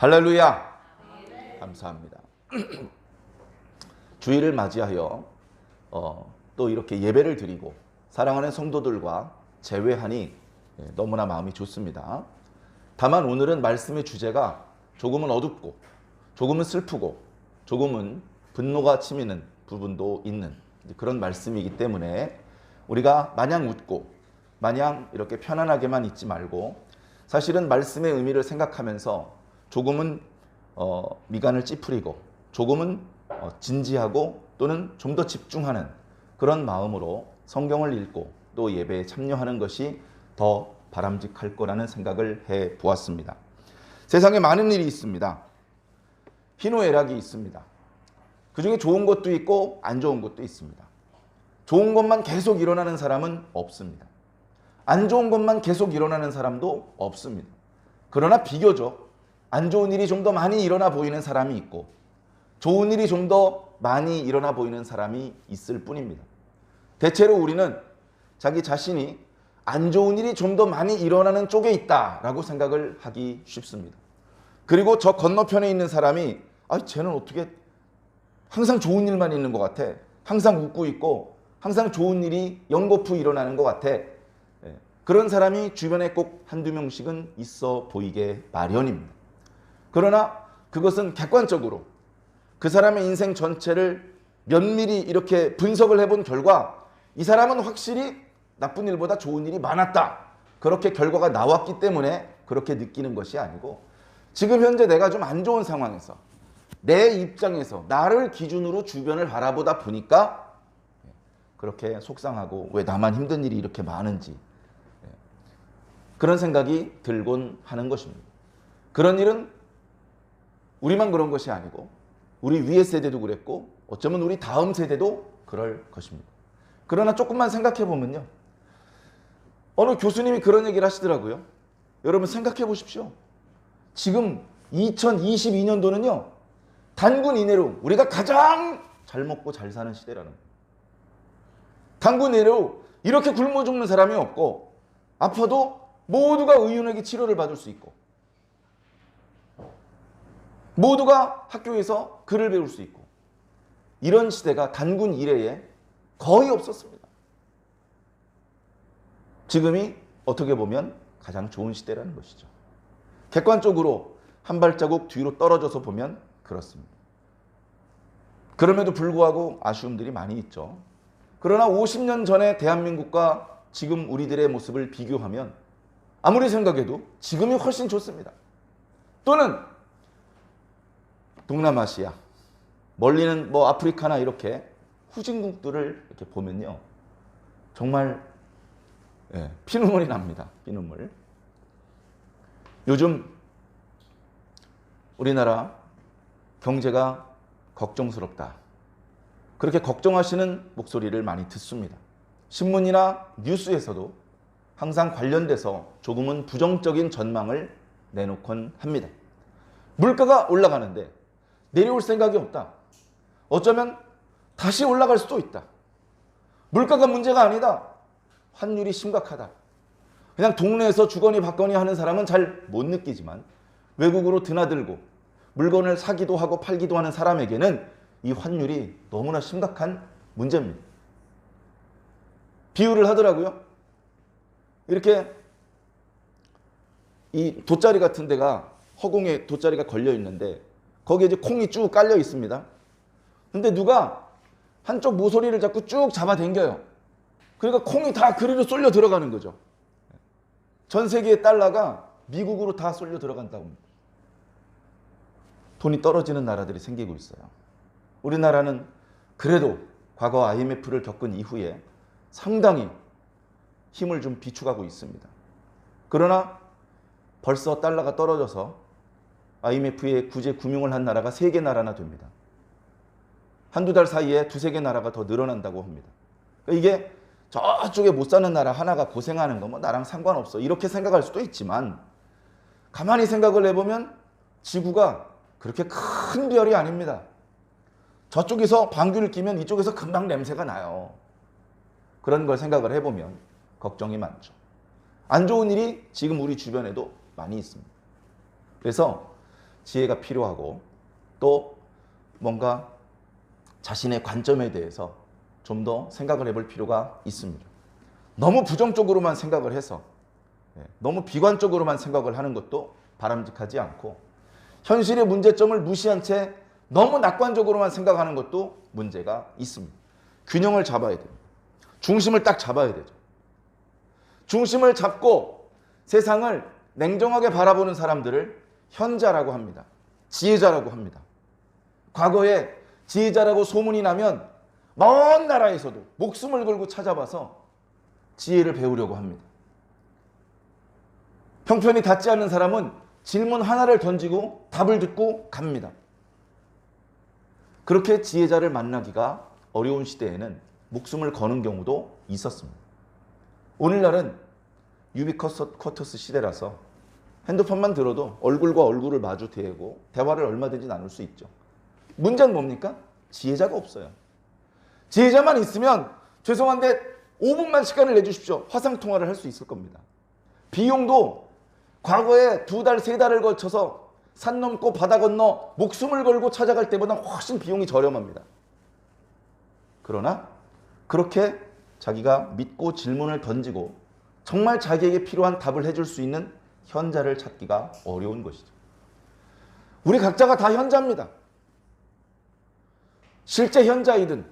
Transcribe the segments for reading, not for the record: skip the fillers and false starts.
할렐루야. 감사합니다. 주일을 맞이하여 또 이렇게 예배를 드리고 사랑하는 성도들과 재회하니 너무나 마음이 좋습니다. 다만 오늘은 말씀의 주제가 조금은 어둡고 조금은 슬프고 조금은 분노가 치미는 부분도 있는 그런 말씀이기 때문에 우리가 마냥 웃고 마냥 이렇게 편안하게만 있지 말고 사실은 말씀의 의미를 생각하면서 조금은 미간을 찌푸리고 조금은 진지하고 또는 좀 더 집중하는 그런 마음으로 성경을 읽고 또 예배에 참여하는 것이 더 바람직할 거라는 생각을 해 보았습니다. 세상에 많은 일이 있습니다. 희노애락이 있습니다. 그 중에 좋은 것도 있고 안 좋은 것도 있습니다. 좋은 것만 계속 일어나는 사람은 없습니다. 안 좋은 것만 계속 일어나는 사람도 없습니다. 그러나 비교적 안 좋은 일이 좀 더 많이 일어나 보이는 사람이 있고 좋은 일이 좀 더 많이 일어나 보이는 사람이 있을 뿐입니다. 대체로 우리는 자기 자신이 안 좋은 일이 좀 더 많이 일어나는 쪽에 있다라고 생각을 하기 쉽습니다. 그리고 저 건너편에 있는 사람이 쟤는 어떻게 항상 좋은 일만 있는 것 같아. 항상 웃고 있고 항상 좋은 일이 연거푸 일어나는 것 같아. 그런 사람이 주변에 꼭 한두 명씩은 있어 보이게 마련입니다. 그러나 그것은 객관적으로 그 사람의 인생 전체를 면밀히 이렇게 분석을 해본 결과 이 사람은 확실히 나쁜 일보다 좋은 일이 많았다. 그렇게 결과가 나왔기 때문에 그렇게 느끼는 것이 아니고 지금 현재 내가 좀 안 좋은 상황에서 내 입장에서 나를 기준으로 주변을 바라보다 보니까 그렇게 속상하고 왜 나만 힘든 일이 이렇게 많은지 그런 생각이 들곤 하는 것입니다. 그런 일은 우리만 그런 것이 아니고 우리 위의 세대도 그랬고 어쩌면 우리 다음 세대도 그럴 것입니다. 그러나 조금만 생각해 보면요. 어느 교수님이 그런 얘기를 하시더라고요. 여러분 생각해 보십시오. 지금 2022년도는요. 단군 이내로 우리가 가장 잘 먹고 잘 사는 시대라는 거예요. 단군 이내로 이렇게 굶어 죽는 사람이 없고 아파도 모두가 의료력이 치료를 받을 수 있고 모두가 학교에서 글을 배울 수 있고 이런 시대가 단군 이래에 거의 없었습니다. 지금이 어떻게 보면 가장 좋은 시대라는 것이죠. 객관적으로 한 발자국 뒤로 떨어져서 보면 그렇습니다. 그럼에도 불구하고 아쉬움들이 많이 있죠. 그러나 50년 전의 대한민국과 지금 우리들의 모습을 비교하면 아무리 생각해도 지금이 훨씬 좋습니다. 또는 동남아시아, 멀리는 아프리카나 이렇게 후진국들을 이렇게 보면요. 정말 피눈물이 납니다. 피눈물. 요즘 우리나라 경제가 걱정스럽다. 그렇게 걱정하시는 목소리를 많이 듣습니다. 신문이나 뉴스에서도 항상 관련돼서 조금은 부정적인 전망을 내놓곤 합니다. 물가가 올라가는데 내려올 생각이 없다. 어쩌면 다시 올라갈 수도 있다. 물가가 문제가 아니다. 환율이 심각하다. 그냥 동네에서 주거니 받거니 하는 사람은 잘 못 느끼지만 외국으로 드나들고 물건을 사기도 하고 팔기도 하는 사람에게는 이 환율이 너무나 심각한 문제입니다. 비유를 하더라고요. 이렇게 이 돗자리 같은 데가 허공에 돗자리가 걸려 있는데 거기에 이제 콩이 쭉 깔려 있습니다. 근데 누가 한쪽 모서리를 잡고 쭉 잡아당겨요. 그러니까 콩이 다 그리로 쏠려 들어가는 거죠. 전 세계의 달러가 미국으로 다 쏠려 들어간다고 합니다. 돈이 떨어지는 나라들이 생기고 있어요. 우리나라는 그래도 과거 IMF를 겪은 이후에 상당히 힘을 좀 비축하고 있습니다. 그러나 벌써 달러가 떨어져서 IMF에 구제 금융을 한 나라가 3개 나라나 됩니다. 한두 달 사이에 2-3개 나라가 더 늘어난다고 합니다. 그러니까 이게 저쪽에 못 사는 나라 하나가 고생하는 거 나랑 상관없어 이렇게 생각할 수도 있지만 가만히 생각을 해보면 지구가 그렇게 큰 별이 아닙니다. 저쪽에서 방귀를 뀌면 이쪽에서 금방 냄새가 나요. 그런 걸 생각을 해보면 걱정이 많죠. 안 좋은 일이 지금 우리 주변에도 많이 있습니다. 그래서 지혜가 필요하고 또 뭔가 자신의 관점에 대해서 좀 더 생각을 해볼 필요가 있습니다. 너무 부정적으로만 생각을 해서 너무 비관적으로만 생각을 하는 것도 바람직하지 않고 현실의 문제점을 무시한 채 너무 낙관적으로만 생각하는 것도 문제가 있습니다. 균형을 잡아야 됩니다. 중심을 딱 잡아야 되죠. 중심을 잡고 세상을 냉정하게 바라보는 사람들을 현자라고 합니다. 지혜자라고 합니다. 과거에 지혜자라고 소문이 나면 먼 나라에서도 목숨을 걸고 찾아봐서 지혜를 배우려고 합니다. 형편이 닿지 않는 사람은 질문 하나를 던지고 답을 듣고 갑니다. 그렇게 지혜자를 만나기가 어려운 시대에는 목숨을 거는 경우도 있었습니다. 오늘날은 유비쿼터스 시대라서 핸드폰만 들어도 얼굴과 얼굴을 마주 대고 대화를 얼마든지 나눌 수 있죠. 문제는 뭡니까? 지혜자가 없어요. 지혜자만 있으면 죄송한데 5분만 시간을 내주십시오. 화상통화를 할 수 있을 겁니다. 비용도 과거에 2달, 3달을 걸쳐서 산 넘고 바다 건너 목숨을 걸고 찾아갈 때보다 훨씬 비용이 저렴합니다. 그러나 그렇게 자기가 믿고 질문을 던지고 정말 자기에게 필요한 답을 해줄 수 있는 현자를 찾기가 어려운 것이죠. 우리 각자가 다 현자입니다. 실제 현자이든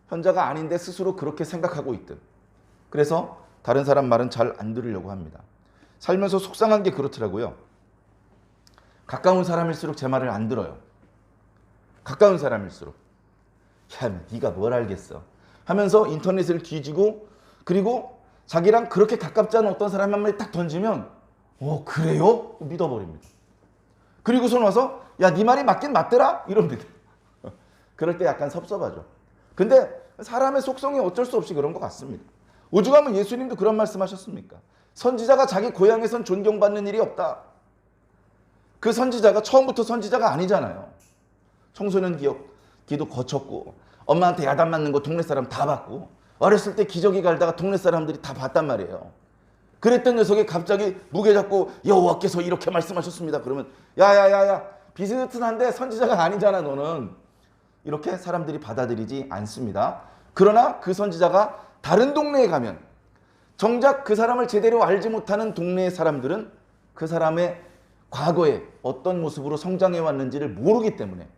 현자가 아닌데 스스로 그렇게 생각하고 있든 그래서 다른 사람 말은 잘 안 들으려고 합니다. 살면서 속상한 게 그렇더라고요. 가까운 사람일수록 제 말을 안 들어요. 가까운 사람일수록 야, 네가 뭘 알겠어 하면서 인터넷을 뒤지고 그리고 자기랑 그렇게 가깝지 않은 어떤 사람 한 마디 딱 던지면 그래요? 믿어버립니다. 그리고선 와서 야, 네 말이 맞긴 맞더라? 이럽니다. 그럴 때 약간 섭섭하죠. 근데 사람의 속성이 어쩔 수 없이 그런 것 같습니다. 오죽하면 예수님도 그런 말씀하셨습니까? 선지자가 자기 고향에선 존경받는 일이 없다. 그 선지자가 처음부터 선지자가 아니잖아요. 청소년 기도 거쳤고 엄마한테 야단 맞는 거 동네 사람 다 봤고 어렸을 때 기저귀 갈다가 동네 사람들이 다 봤단 말이에요. 그랬던 녀석이 갑자기 무게 잡고 여호와께서 이렇게 말씀하셨습니다. 그러면 야야야야 비슷한데 선지자가 아니잖아 너는. 이렇게 사람들이 받아들이지 않습니다. 그러나 그 선지자가 다른 동네에 가면 정작 그 사람을 제대로 알지 못하는 동네의 사람들은 그 사람의 과거에 어떤 모습으로 성장해 왔는지를 모르기 때문에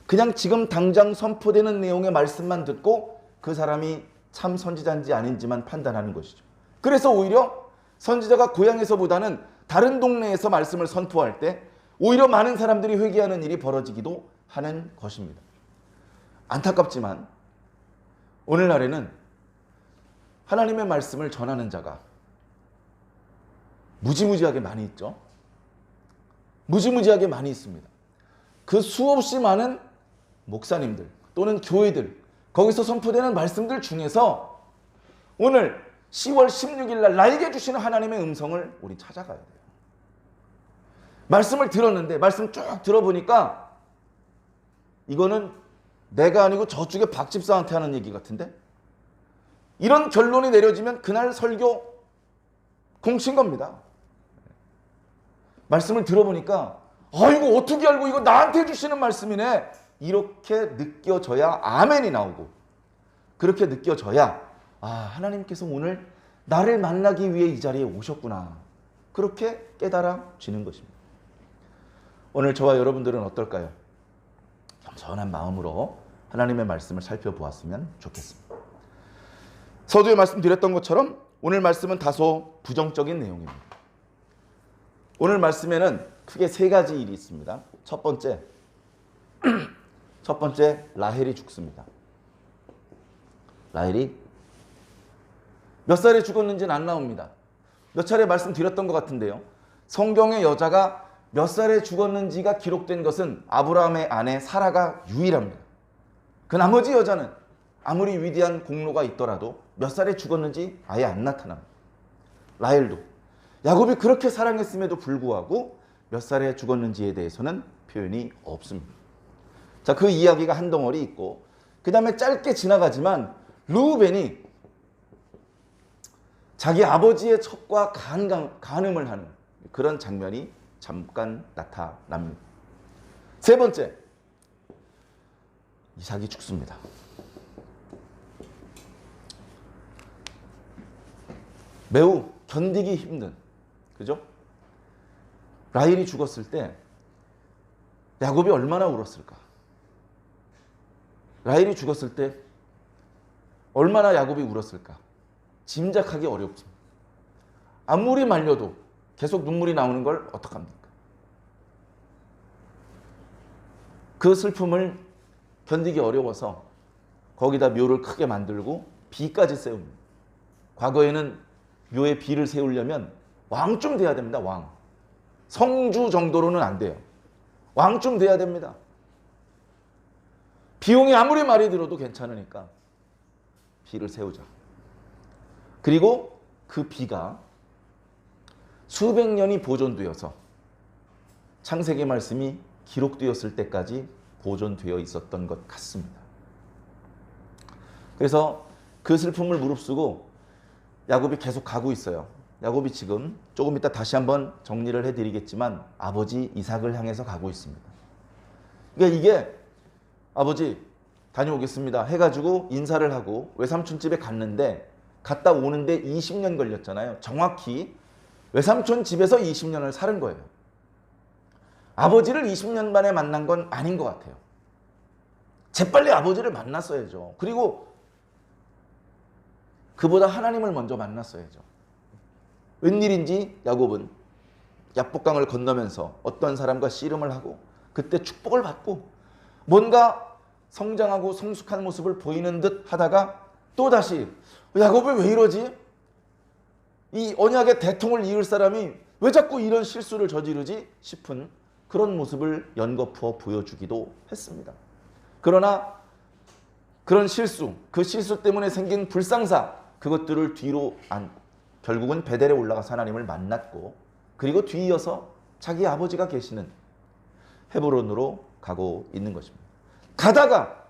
그냥 지금 당장 선포되는 내용의 말씀만 듣고 그 사람이 참 선지자인지 아닌지만 판단하는 것이죠. 그래서 오히려 선지자가 고향에서보다는 다른 동네에서 말씀을 선포할 때 오히려 많은 사람들이 회개하는 일이 벌어지기도 하는 것입니다. 안타깝지만 오늘날에는 하나님의 말씀을 전하는 자가 무지무지하게 많이 있죠. 무지무지하게 많이 있습니다. 그 수없이 많은 목사님들 또는 교회들 거기서 선포되는 말씀들 중에서 오늘 10월 16일 날 나에게 주시는 하나님의 음성을 우리 찾아가야 돼요. 말씀을 들었는데 말씀 쭉 들어보니까 이거는 내가 아니고 저쪽에 박 집사한테 하는 얘기 같은데 이런 결론이 내려지면 그날 설교 공친 겁니다. 말씀을 들어보니까 이거 어떻게 알고 이거 나한테 주시는 말씀이네 이렇게 느껴져야 아멘이 나오고 그렇게 느껴져야 하나님께서 오늘 나를 만나기 위해 이 자리에 오셨구나 그렇게 깨달아지는 것입니다. 오늘 저와 여러분들은 어떨까요? 겸손한 마음으로 하나님의 말씀을 살펴보았으면 좋겠습니다. 서두에 말씀드렸던 것처럼 오늘 말씀은 다소 부정적인 내용입니다. 오늘 말씀에는 크게 3가지 일이 있습니다. 첫 번째 라헬이 죽습니다. 라헬이 몇 살에 죽었는지는 안 나옵니다. 몇 차례 말씀드렸던 것 같은데요. 성경의 여자가 몇 살에 죽었는지가 기록된 것은 아브라함의 아내 사라가 유일합니다. 그 나머지 여자는 아무리 위대한 공로가 있더라도 몇 살에 죽었는지 아예 안 나타납니다. 라헬도 야곱이 그렇게 사랑했음에도 불구하고 몇 살에 죽었는지에 대해서는 표현이 없습니다. 자, 그 이야기가 한 덩어리 있고 그 다음에 짧게 지나가지만 르우벤이 자기 아버지의 첩과 간음을 하는 그런 장면이 잠깐 나타납니다. 세 번째, 이삭이 죽습니다. 매우 견디기 힘든, 그죠? 라헬이 죽었을 때 야곱이 얼마나 울었을까? 라헬이 죽었을 때 얼마나 야곱이 울었을까? 짐작하기 어렵습니다. 아무리 말려도 계속 눈물이 나오는 걸 어떡합니까? 그 슬픔을 견디기 어려워서 거기다 묘를 크게 만들고 비까지 세웁니다. 과거에는 묘에 비를 세우려면 왕쯤 돼야 됩니다. 왕. 성주 정도로는 안 돼요. 왕쯤 돼야 됩니다. 비용이 아무리 많이 들어도 괜찮으니까 비를 세우자. 그리고 그 비가 수백 년이 보존되어서 창세기 말씀이 기록되었을 때까지 보존되어 있었던 것 같습니다. 그래서 그 슬픔을 무릅쓰고 야곱이 계속 가고 있어요. 야곱이 지금 조금 이따 다시 한번 정리를 해드리겠지만 아버지 이삭을 향해서 가고 있습니다. 그러니까 이게 아버지 다녀오겠습니다 해가지고 인사를 하고 외삼촌 집에 갔는데 갔다 오는데 20년 걸렸잖아요. 정확히 외삼촌 집에서 20년을 살은 거예요. 아버지를 20년 만에 만난 건 아닌 것 같아요. 재빨리 아버지를 만났어야죠. 그리고 그보다 하나님을 먼저 만났어야죠. 웬일인지 야곱은 야복강을 건너면서 어떤 사람과 씨름을 하고 그때 축복을 받고 뭔가 성장하고 성숙한 모습을 보이는 듯 하다가 또다시 야곱이 왜 이러지? 이 언약의 대통을 이을 사람이 왜 자꾸 이런 실수를 저지르지? 싶은 그런 모습을 연거푸어 보여주기도 했습니다. 그러나 그런 실수, 그 실수 때문에 생긴 불상사, 그것들을 뒤로 안고 결국은 베델에 올라가서 하나님을 만났고 그리고 뒤이어서 자기 아버지가 계시는 헤브론으로 가고 있는 것입니다. 가다가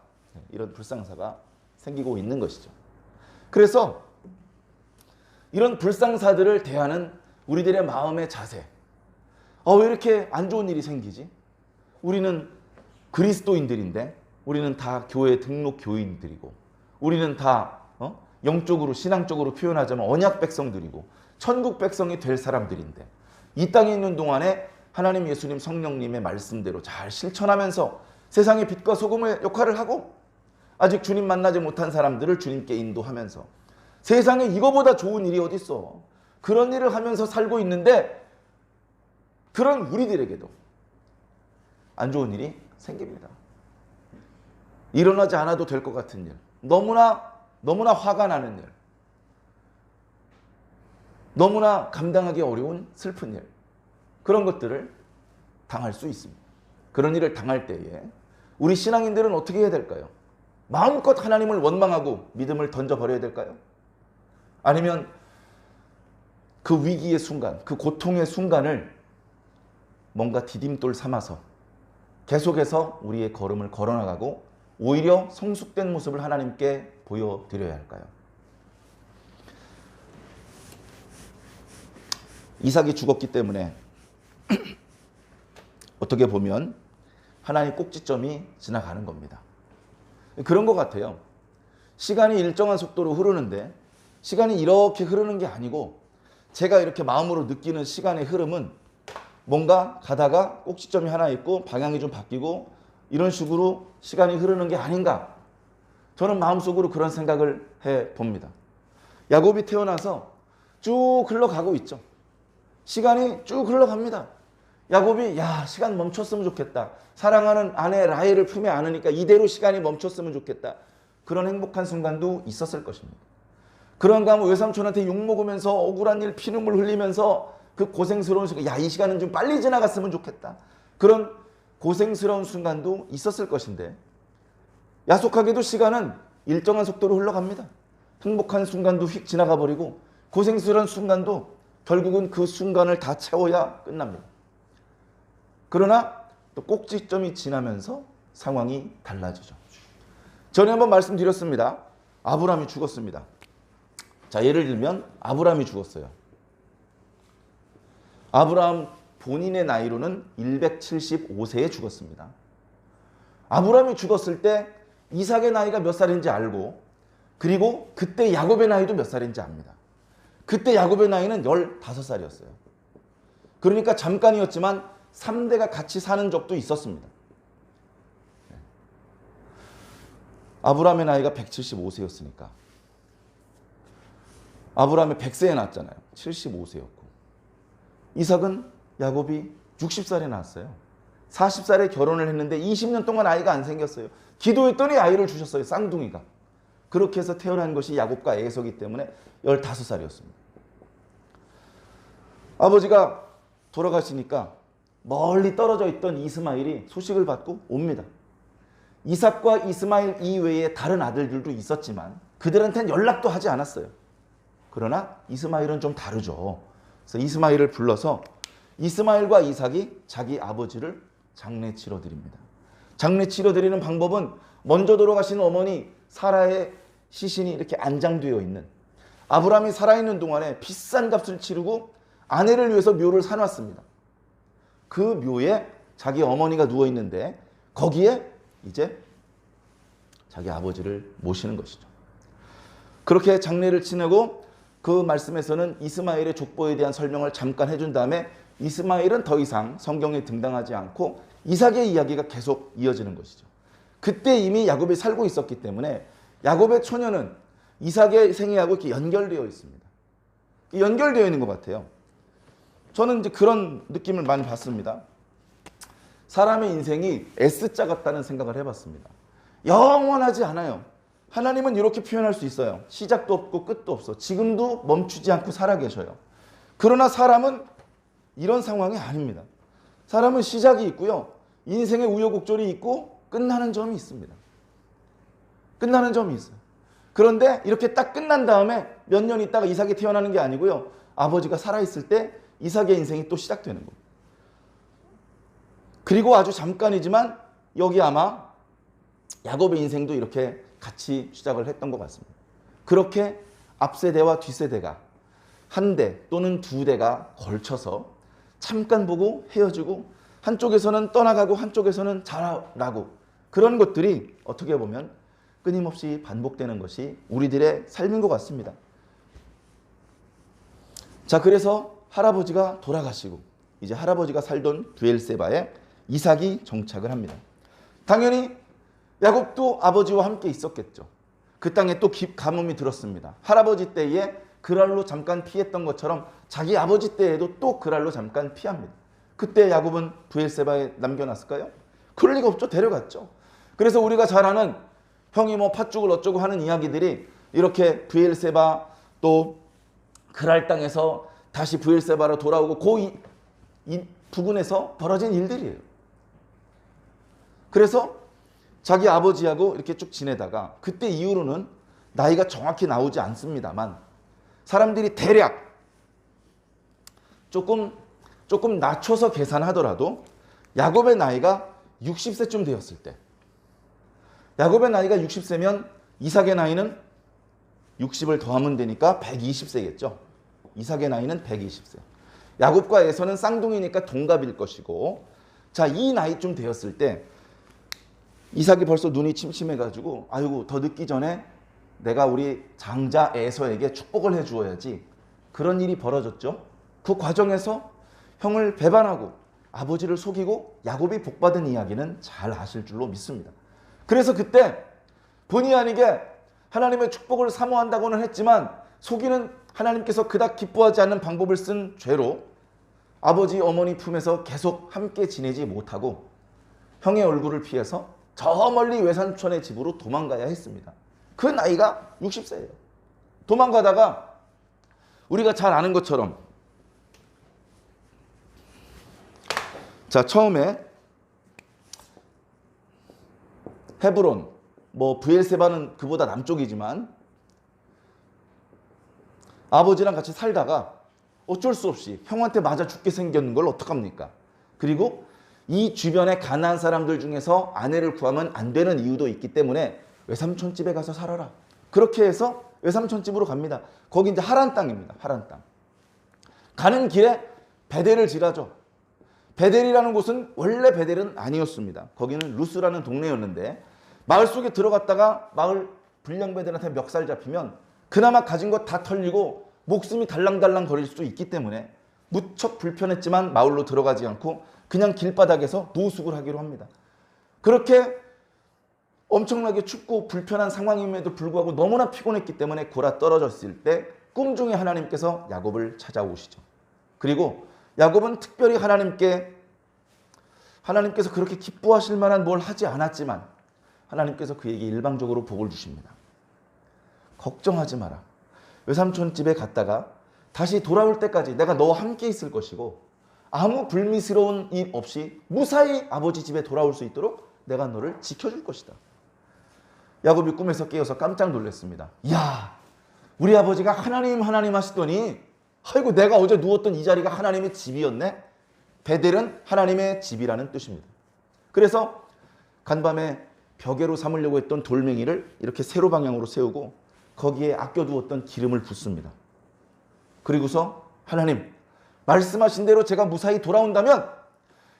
이런 불상사가 생기고 있는 것이죠. 그래서 이런 불상사들을 대하는 우리들의 마음의 자세, 왜 이렇게 안 좋은 일이 생기지? 우리는 그리스도인들인데 우리는 다 교회 등록 교인들이고 우리는 다 영적으로 신앙적으로 표현하자면 언약 백성들이고 천국 백성이 될 사람들인데 이 땅에 있는 동안에 하나님 예수님 성령님의 말씀대로 잘 실천하면서 세상의 빛과 소금의 역할을 하고 아직 주님 만나지 못한 사람들을 주님께 인도하면서 세상에 이거보다 좋은 일이 어디 있어? 그런 일을 하면서 살고 있는데 그런 우리들에게도 안 좋은 일이 생깁니다. 일어나지 않아도 될 것 같은 일, 너무나 화가 나는 일, 너무나 감당하기 어려운 슬픈 일, 그런 것들을 당할 수 있습니다. 그런 일을 당할 때에 우리 신앙인들은 어떻게 해야 될까요? 마음껏 하나님을 원망하고 믿음을 던져버려야 될까요? 아니면 그 위기의 순간, 그 고통의 순간을 뭔가 디딤돌 삼아서 계속해서 우리의 걸음을 걸어나가고 오히려 성숙된 모습을 하나님께 보여드려야 할까요? 이삭이 죽었기 때문에 어떻게 보면 하나님의 꼭지점이 지나가는 겁니다. 그런 것 같아요. 시간이 일정한 속도로 흐르는데 시간이 이렇게 흐르는 게 아니고 제가 이렇게 마음으로 느끼는 시간의 흐름은 뭔가 가다가 꼭지점이 하나 있고 방향이 좀 바뀌고 이런 식으로 시간이 흐르는 게 아닌가. 저는 마음속으로 그런 생각을 해봅니다. 야곱이 태어나서 쭉 흘러가고 있죠. 시간이 쭉 흘러갑니다. 야곱이 시간 멈췄으면 좋겠다. 사랑하는 아내 라헬을 품에 안으니까 이대로 시간이 멈췄으면 좋겠다. 그런 행복한 순간도 있었을 것입니다. 그런가 하면 외삼촌한테 욕먹으면서 억울한 일 피눈물 흘리면서 그 고생스러운 시간, 이 시간은 좀 빨리 지나갔으면 좋겠다. 그런 고생스러운 순간도 있었을 것인데 야속하게도 시간은 일정한 속도로 흘러갑니다. 행복한 순간도 휙 지나가 버리고 고생스러운 순간도 결국은 그 순간을 다 채워야 끝납니다. 그러나 또 꼭지점이 지나면서 상황이 달라지죠. 전에 한번 말씀드렸습니다. 아브라함이 죽었습니다. 자, 예를 들면 아브라함이 죽었어요. 아브라함 본인의 나이로는 175세에 죽었습니다. 아브라함이 죽었을 때 이삭의 나이가 몇 살인지 알고, 그리고 그때 야곱의 나이도 몇 살인지 압니다. 그때 야곱의 나이는 15살이었어요. 그러니까 잠깐이었지만 3대가 같이 사는 적도 있었습니다. 아브라함의 나이가 175세였으니까 아브라함이 100세에 낳았잖아요. 75세였고 이삭은 야곱이 60살에 낳았어요. 40살에 결혼을 했는데 20년 동안 아이가 안 생겼어요. 기도했더니 아이를 주셨어요. 쌍둥이가. 그렇게 해서 태어난 것이 야곱과 에서이기 때문에 15살이었습니다. 아버지가 돌아가시니까 멀리 떨어져 있던 이스마엘이 소식을 받고 옵니다. 이삭과 이스마엘 이외에 다른 아들들도 있었지만 그들한테는 연락도 하지 않았어요. 그러나 이스마엘은 좀 다르죠. 그래서 이스마엘을 불러서 이스마엘과 이삭이 자기 아버지를 장례 치러드립니다. 장례 치러드리는 방법은 먼저 돌아가신 어머니 사라의 시신이 이렇게 안장되어 있는, 아브라함이 살아있는 동안에 비싼 값을 치르고 아내를 위해서 묘를 사놨습니다. 그 묘에 자기 어머니가 누워있는데 거기에 이제 자기 아버지를 모시는 것이죠. 그렇게 장례를 치르고 그 말씀에서는 이스마엘의 족보에 대한 설명을 잠깐 해준 다음에 이스마엘은 더 이상 성경에 등장하지 않고 이삭의 이야기가 계속 이어지는 것이죠. 그때 이미 야곱이 살고 있었기 때문에 야곱의 초년은 이삭의 생애하고 이렇게 연결되어 있습니다. 연결되어 있는 것 같아요. 저는 이제 그런 느낌을 많이 받습니다. 사람의 인생이 S자 같다는 생각을 해봤습니다. 영원하지 않아요. 하나님은 이렇게 표현할 수 있어요. 시작도 없고 끝도 없어. 지금도 멈추지 않고 살아 계셔요. 그러나 사람은 이런 상황이 아닙니다. 사람은 시작이 있고요. 인생의 우여곡절이 있고 끝나는 점이 있습니다. 끝나는 점이 있어요. 그런데 이렇게 딱 끝난 다음에 몇 년 있다가 이삭이 태어나는 게 아니고요. 아버지가 살아있을 때 이삭의 인생이 또 시작되는 겁니다. 그리고 아주 잠깐이지만 여기 아마 야곱의 인생도 이렇게 같이 시작을 했던 것 같습니다. 그렇게 앞세대와 뒷세대가 한 대 또는 두 대가 걸쳐서 잠깐 보고 헤어지고 한쪽에서는 떠나가고 한쪽에서는 자라고, 그런 것들이 어떻게 보면 끊임없이 반복되는 것이 우리들의 삶인 것 같습니다. 자, 그래서 할아버지가 돌아가시고 이제 할아버지가 살던 브엘세바에 이삭이 정착을 합니다. 당연히 야곱도 아버지와 함께 있었겠죠. 그 땅에 또 가뭄이 들었습니다. 할아버지 때에 그랄로 잠깐 피했던 것처럼 자기 아버지 때에도 또 그랄로 잠깐 피합니다. 그때 야곱은 브엘세바에 남겨놨을까요? 그럴 리가 없죠. 데려갔죠. 그래서 우리가 잘 아는 형이 뭐 팥죽을 어쩌고 하는 이야기들이 이렇게 브엘세바 또 그랄 땅에서 다시 브엘세바로 돌아오고 이 부근에서 벌어진 일들이에요. 그래서 자기 아버지하고 이렇게 쭉 지내다가 그때 이후로는 나이가 정확히 나오지 않습니다만 사람들이 대략 조금 낮춰서 계산하더라도 야곱의 나이가 60세쯤 되었을 때, 야곱의 나이가 60세면 이삭의 나이는 60을 더하면 되니까 120세겠죠. 이삭의 나이는 120세. 야곱과 에서는 쌍둥이니까 동갑일 것이고, 자, 이 나이쯤 되었을 때 이삭이 벌써 눈이 침침해가지고 아이고 더 늦기 전에 내가 우리 장자 에서에게 축복을 해주어야지, 그런 일이 벌어졌죠. 그 과정에서 형을 배반하고 아버지를 속이고 야곱이 복받은 이야기는 잘 아실 줄로 믿습니다. 그래서 그때 본의 아니게 하나님의 축복을 사모한다고는 했지만 속이는 하나님께서 그닥 기뻐하지 않는 방법을 쓴 죄로 아버지 어머니 품에서 계속 함께 지내지 못하고 형의 얼굴을 피해서 저 멀리 외삼촌의 집으로 도망가야 했습니다. 그 나이가 60세예요. 도망가다가 우리가 잘 아는 것처럼, 자, 처음에 헤브론, 뭐 브엘세바는 그보다 남쪽이지만 아버지랑 같이 살다가 어쩔 수 없이 형한테 맞아 죽게 생겼는 걸 어떡합니까? 그리고 이 주변의 가난한 사람들 중에서 아내를 구하면 안 되는 이유도 있기 때문에 외삼촌 집에 가서 살아라. 그렇게 해서 외삼촌 집으로 갑니다. 거기 이제 하란 땅입니다. 하란 땅. 가는 길에 베델을 지나죠. 베델이라는 곳은 원래 베델은 아니었습니다. 거기는 루스라는 동네였는데 마을 속에 들어갔다가 마을 불량배들한테 멱살 잡히면 그나마 가진 것 다 털리고 목숨이 달랑달랑 거릴 수도 있기 때문에 무척 불편했지만 마을로 들어가지 않고 그냥 길바닥에서 노숙을 하기로 합니다. 그렇게 엄청나게 춥고 불편한 상황임에도 불구하고 너무나 피곤했기 때문에 골아 떨어졌을 때 꿈중에 하나님께서 야곱을 찾아오시죠. 그리고 야곱은 특별히 하나님께서 그렇게 기뻐하실 만한 뭘 하지 않았지만 하나님께서 그에게 일방적으로 복을 주십니다. 걱정하지 마라. 외삼촌 집에 갔다가 다시 돌아올 때까지 내가 너와 함께 있을 것이고 아무 불미스러운 일 없이 무사히 아버지 집에 돌아올 수 있도록 내가 너를 지켜줄 것이다. 야곱이 꿈에서 깨어서 깜짝 놀랐습니다. 야, 우리 아버지가 하나님 하시더니 아이고 내가 어제 누웠던 이 자리가 하나님의 집이었네. 베델은 하나님의 집이라는 뜻입니다. 그래서 간밤에 벽에로 삼으려고 했던 돌멩이를 이렇게 세로 방향으로 세우고 거기에 아껴두었던 기름을 붓습니다. 그리고서 하나님 말씀하신 대로 제가 무사히 돌아온다면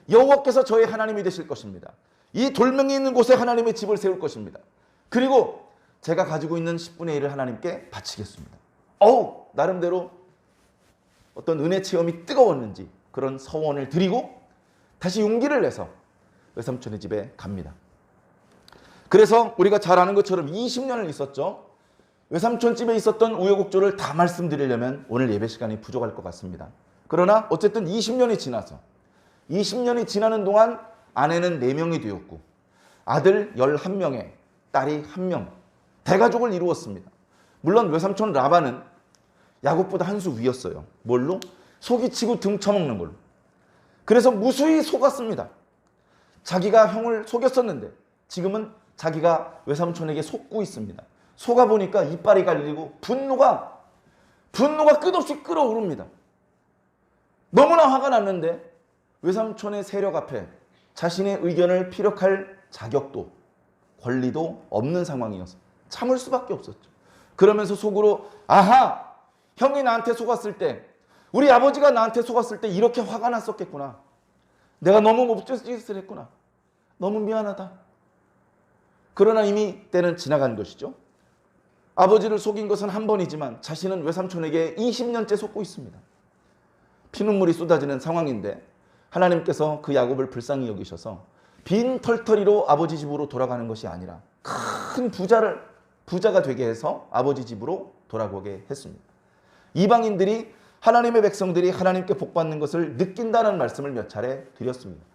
여호와께서 저의 하나님이 되실 것입니다. 이 돌멩이 있는 곳에 하나님의 집을 세울 것입니다. 그리고 제가 가지고 있는 10분의 1을 하나님께 바치겠습니다. 나름대로 어떤 은혜 체험이 뜨거웠는지 그런 서원을 드리고 다시 용기를 내서 외삼촌의 집에 갑니다. 그래서 우리가 잘 아는 것처럼 20년을 있었죠. 외삼촌 집에 있었던 우여곡절을 다 말씀드리려면 오늘 예배 시간이 부족할 것 같습니다. 그러나 어쨌든 20년이 지나는 동안 아내는 4명이 되었고 아들 11명에 딸이 1명, 대가족을 이루었습니다. 물론 외삼촌 라반은 야곱보다 한 수 위였어요. 뭘로? 속이 치고 등 쳐먹는 걸로. 그래서 무수히 속았습니다. 자기가 형을 속였었는데 지금은 자기가 외삼촌에게 속고 있습니다. 속아보니까 이빨이 갈리고 분노가 끝없이 끓어오릅니다. 너무나 화가 났는데 외삼촌의 세력 앞에 자신의 의견을 피력할 자격도 권리도 없는 상황이어서 참을 수밖에 없었죠. 그러면서 속으로 형이 나한테 속았을 때 우리 아버지가 나한테 속았을 때 이렇게 화가 났었겠구나. 내가 너무 못짓을 했구나. 너무 미안하다. 그러나 이미 때는 지나간 것이죠. 아버지를 속인 것은 한 번이지만 자신은 외삼촌에게 20년째 속고 있습니다. 피눈물이 쏟아지는 상황인데 하나님께서 그 야곱을 불쌍히 여기셔서 빈 털터리로 아버지 집으로 돌아가는 것이 아니라 큰 부자가 되게 해서 아버지 집으로 돌아오게 했습니다. 이방인들이 하나님의 백성들이 하나님께 복받는 것을 느낀다는 말씀을 몇 차례 드렸습니다.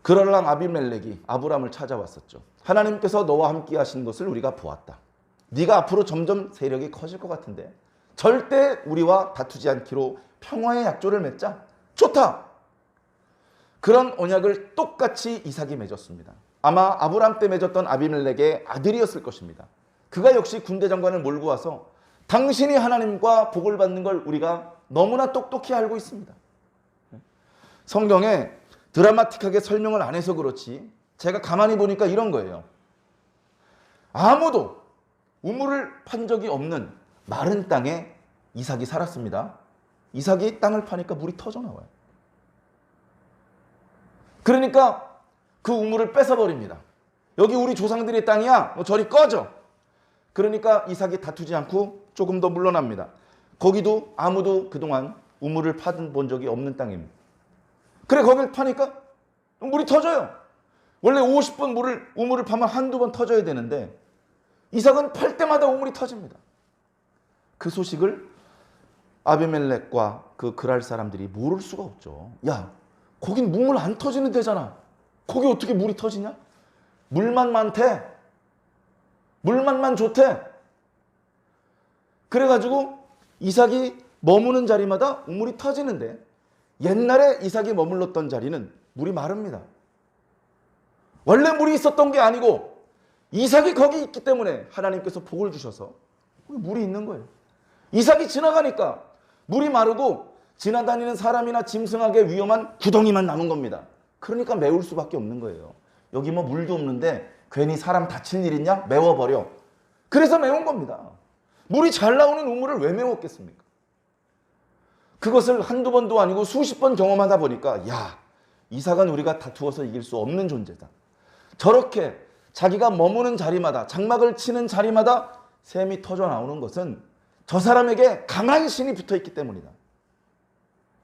그럴랑 아비멜렉이 아브람을 찾아왔었죠. 하나님께서 너와 함께 하신 것을 우리가 보았다. 네가 앞으로 점점 세력이 커질 것 같은데 절대 우리와 다투지 않기로 평화의 약조를 맺자. 좋다. 그런 언약을 똑같이 이삭이 맺었습니다. 아마 아브람 때 맺었던 아비멜렉의 아들이었을 것입니다. 그가 역시 군대 장관을 몰고 와서 당신이 하나님과 복을 받는 걸 우리가 너무나 똑똑히 알고 있습니다. 성경에 드라마틱하게 설명을 안 해서 그렇지 제가 가만히 보니까 이런 거예요. 아무도 우물을 판 적이 없는 마른 땅에 이삭이 살았습니다. 이삭이 땅을 파니까 물이 터져 나와요. 그러니까 그 우물을 뺏어버립니다. 여기 우리 조상들의 땅이야. 저리 꺼져. 그러니까 이삭이 다투지 않고 조금 더 물러납니다. 거기도 아무도 그동안 우물을 파본 적이 없는 땅입니다. 그래 거길 파니까 물이 터져요. 원래 50번 우물을 파면 한두 번 터져야 되는데 이삭은 팔 때마다 우물이 터집니다. 그 소식을 아비멜렉과 그 그랄 사람들이 모를 수가 없죠. 야, 거긴 우물 안 터지는 데잖아. 거기 어떻게 물이 터지냐? 물만 많대. 물만만 좋대. 그래가지고 이삭이 머무는 자리마다 우물이 터지는데 옛날에 이삭이 머물렀던 자리는 물이 마릅니다. 원래 물이 있었던 게 아니고 이삭이 거기 있기 때문에 하나님께서 복을 주셔서 물이 있는 거예요. 이삭이 지나가니까 물이 마르고 지나다니는 사람이나 짐승에게 위험한 구덩이만 남은 겁니다. 그러니까 메울 수밖에 없는 거예요. 여기 뭐 물도 없는데 괜히 사람 다칠 일 있냐? 메워버려. 그래서 메운 겁니다. 물이 잘 나오는 우물을 왜 메웠겠습니까? 그것을 한두 번도 아니고 수십 번 경험하다 보니까 야, 이삭은 우리가 다투어서 이길 수 없는 존재다. 저렇게 자기가 머무는 자리마다, 장막을 치는 자리마다 샘이 터져 나오는 것은 저 사람에게 강한 신이 붙어있기 때문이다.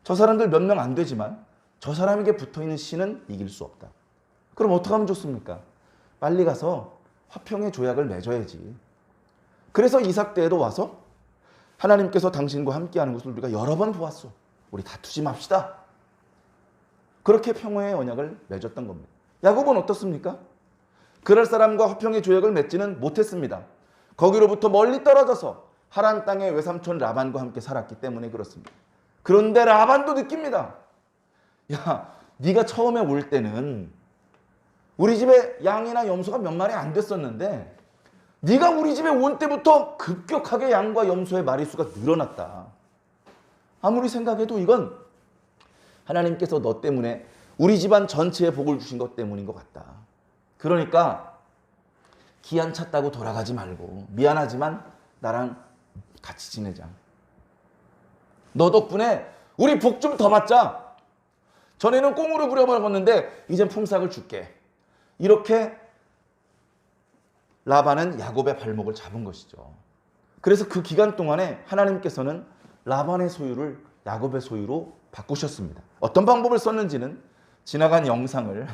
저 사람들 몇 명 안 되지만 저 사람에게 붙어있는 신은 이길 수 없다. 그럼 어떻게 하면 좋습니까? 빨리 가서 화평의 조약을 맺어야지. 그래서 이삭 때에도 와서 하나님께서 당신과 함께하는 것을 우리가 여러 번 보았소. 우리 다투지 맙시다. 그렇게 평화의 언약을 맺었던 겁니다. 야곱은 어떻습니까? 그럴 사람과 화평의 조약을 맺지는 못했습니다. 거기로부터 멀리 떨어져서 하란 땅의 외삼촌 라반과 함께 살았기 때문에 그렇습니다. 그런데 라반도 느낍니다. 야, 네가 처음에 올 때는 우리 집에 양이나 염소가 몇 마리 안 됐었는데 네가 우리 집에 온 때부터 급격하게 양과 염소의 마리수가 늘어났다. 아무리 생각해도 이건 하나님께서 너 때문에 우리 집안 전체에 복을 주신 것 때문인 것 같다. 그러니까 기한 찼다고 돌아가지 말고 미안하지만 나랑 같이 지내자. 너 덕분에 우리 복 좀 더 받자. 전에는 꽁으로 부려먹었는데 이젠 품삯을 줄게. 이렇게 라반은 야곱의 발목을 잡은 것이죠. 그래서 그 기간 동안에 하나님께서는 라반의 소유를 야곱의 소유로 바꾸셨습니다. 어떤 방법을 썼는지는 지나간 영상을